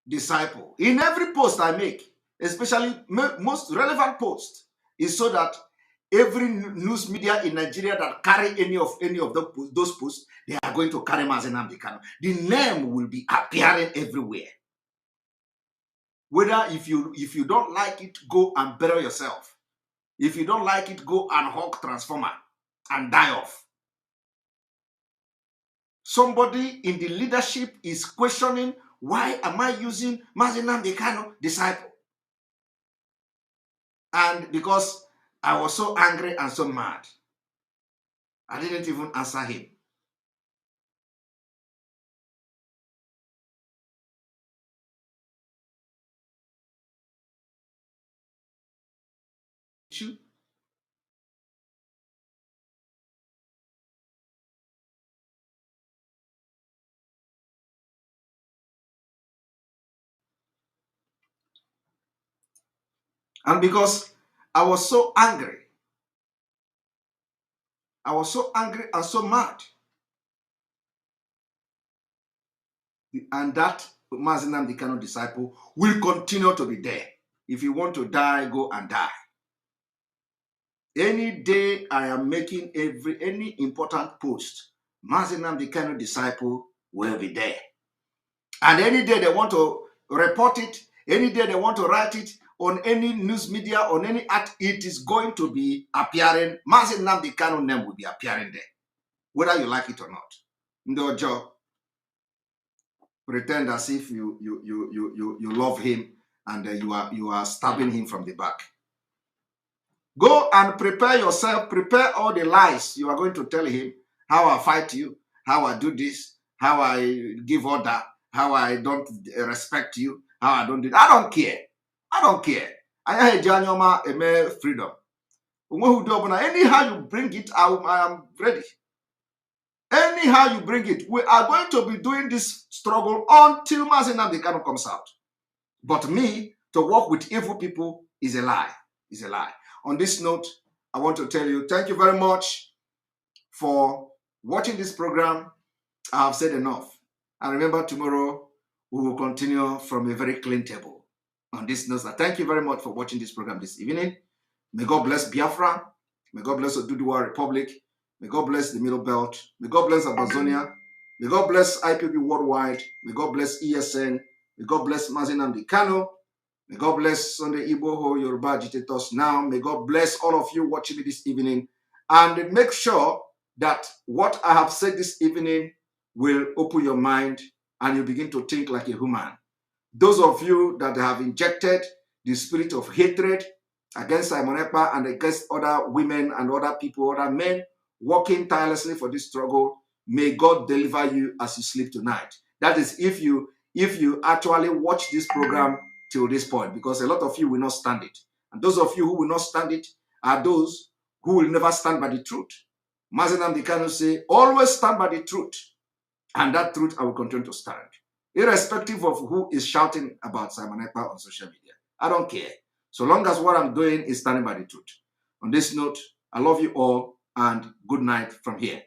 disciple in every post I make, especially most relevant post, is so that every news media in Nigeria that carry any of those posts, they are going to carry Mazi Nnamdi Kanu. The name will be appearing everywhere. Whether if you don't like it, go and bury yourself. If you don't like it, go and hawk transformer and die off. Somebody in the leadership is questioning, why am I using Mazi Nnamdi Kanu disciple? And because I was so angry and so mad, I didn't even answer him. And because I was so angry, and so mad, and that Mazi Nnamdi Kanu disciple will continue to be there. If you want to die, go and die. Any day I am making any important post, Mazi Nnamdi Kanu disciple will be there. And any day they want to report it, any day they want to write it on any news media, on any act, it is going to be appearing. Mazi Nnamdi Kanu name will be appearing there, whether you like it or not. Ndojo, pretend as if you love him and you are stabbing him from the back. Go and prepare yourself, prepare all the lies you are going to tell him, how I fight you, how I do this, how I give order, how I don't respect you, how I don't do that. I don't care. I don't care. I have freedom. Anyhow you bring it, I am ready. Anyhow you bring it, we are going to be doing this struggle until Mazi Nnamdi Kanu comes out. But me, to work with evil people is a lie. Is a lie. On this note, I want to tell you, thank you very much for watching this program. I have said enough. And remember, tomorrow we will continue from a very clean table. On this note, thank you very much for watching this program this evening. May God bless Biafra. May God bless Oduduwa Republic. May God bless the Middle Belt. May God bless Amazonia. May God bless IPB Worldwide. May God bless ESN. May God bless Mazi Nnamdi Kanu. May God bless Sunday Igbo Yoruba agitators now. May God bless all of you watching me this evening. And make sure that what I have said this evening will open your mind and you begin to think like a human. Those of you that have injected the spirit of hatred against Simon Ekpa and against other women and other people, other men, working tirelessly for this struggle, may God deliver you as you sleep tonight. That is if you actually watch this program till this point, because a lot of you will not stand it. And those of you who will not stand it are those who will never stand by the truth. Mazi Nnamdi Kanu say, always stand by the truth. And that truth I will continue to stand. Irrespective of who is shouting about Simon Ekpa on social media. I don't care. So long as what I'm doing is standing by the truth. On this note, I love you all and good night from here.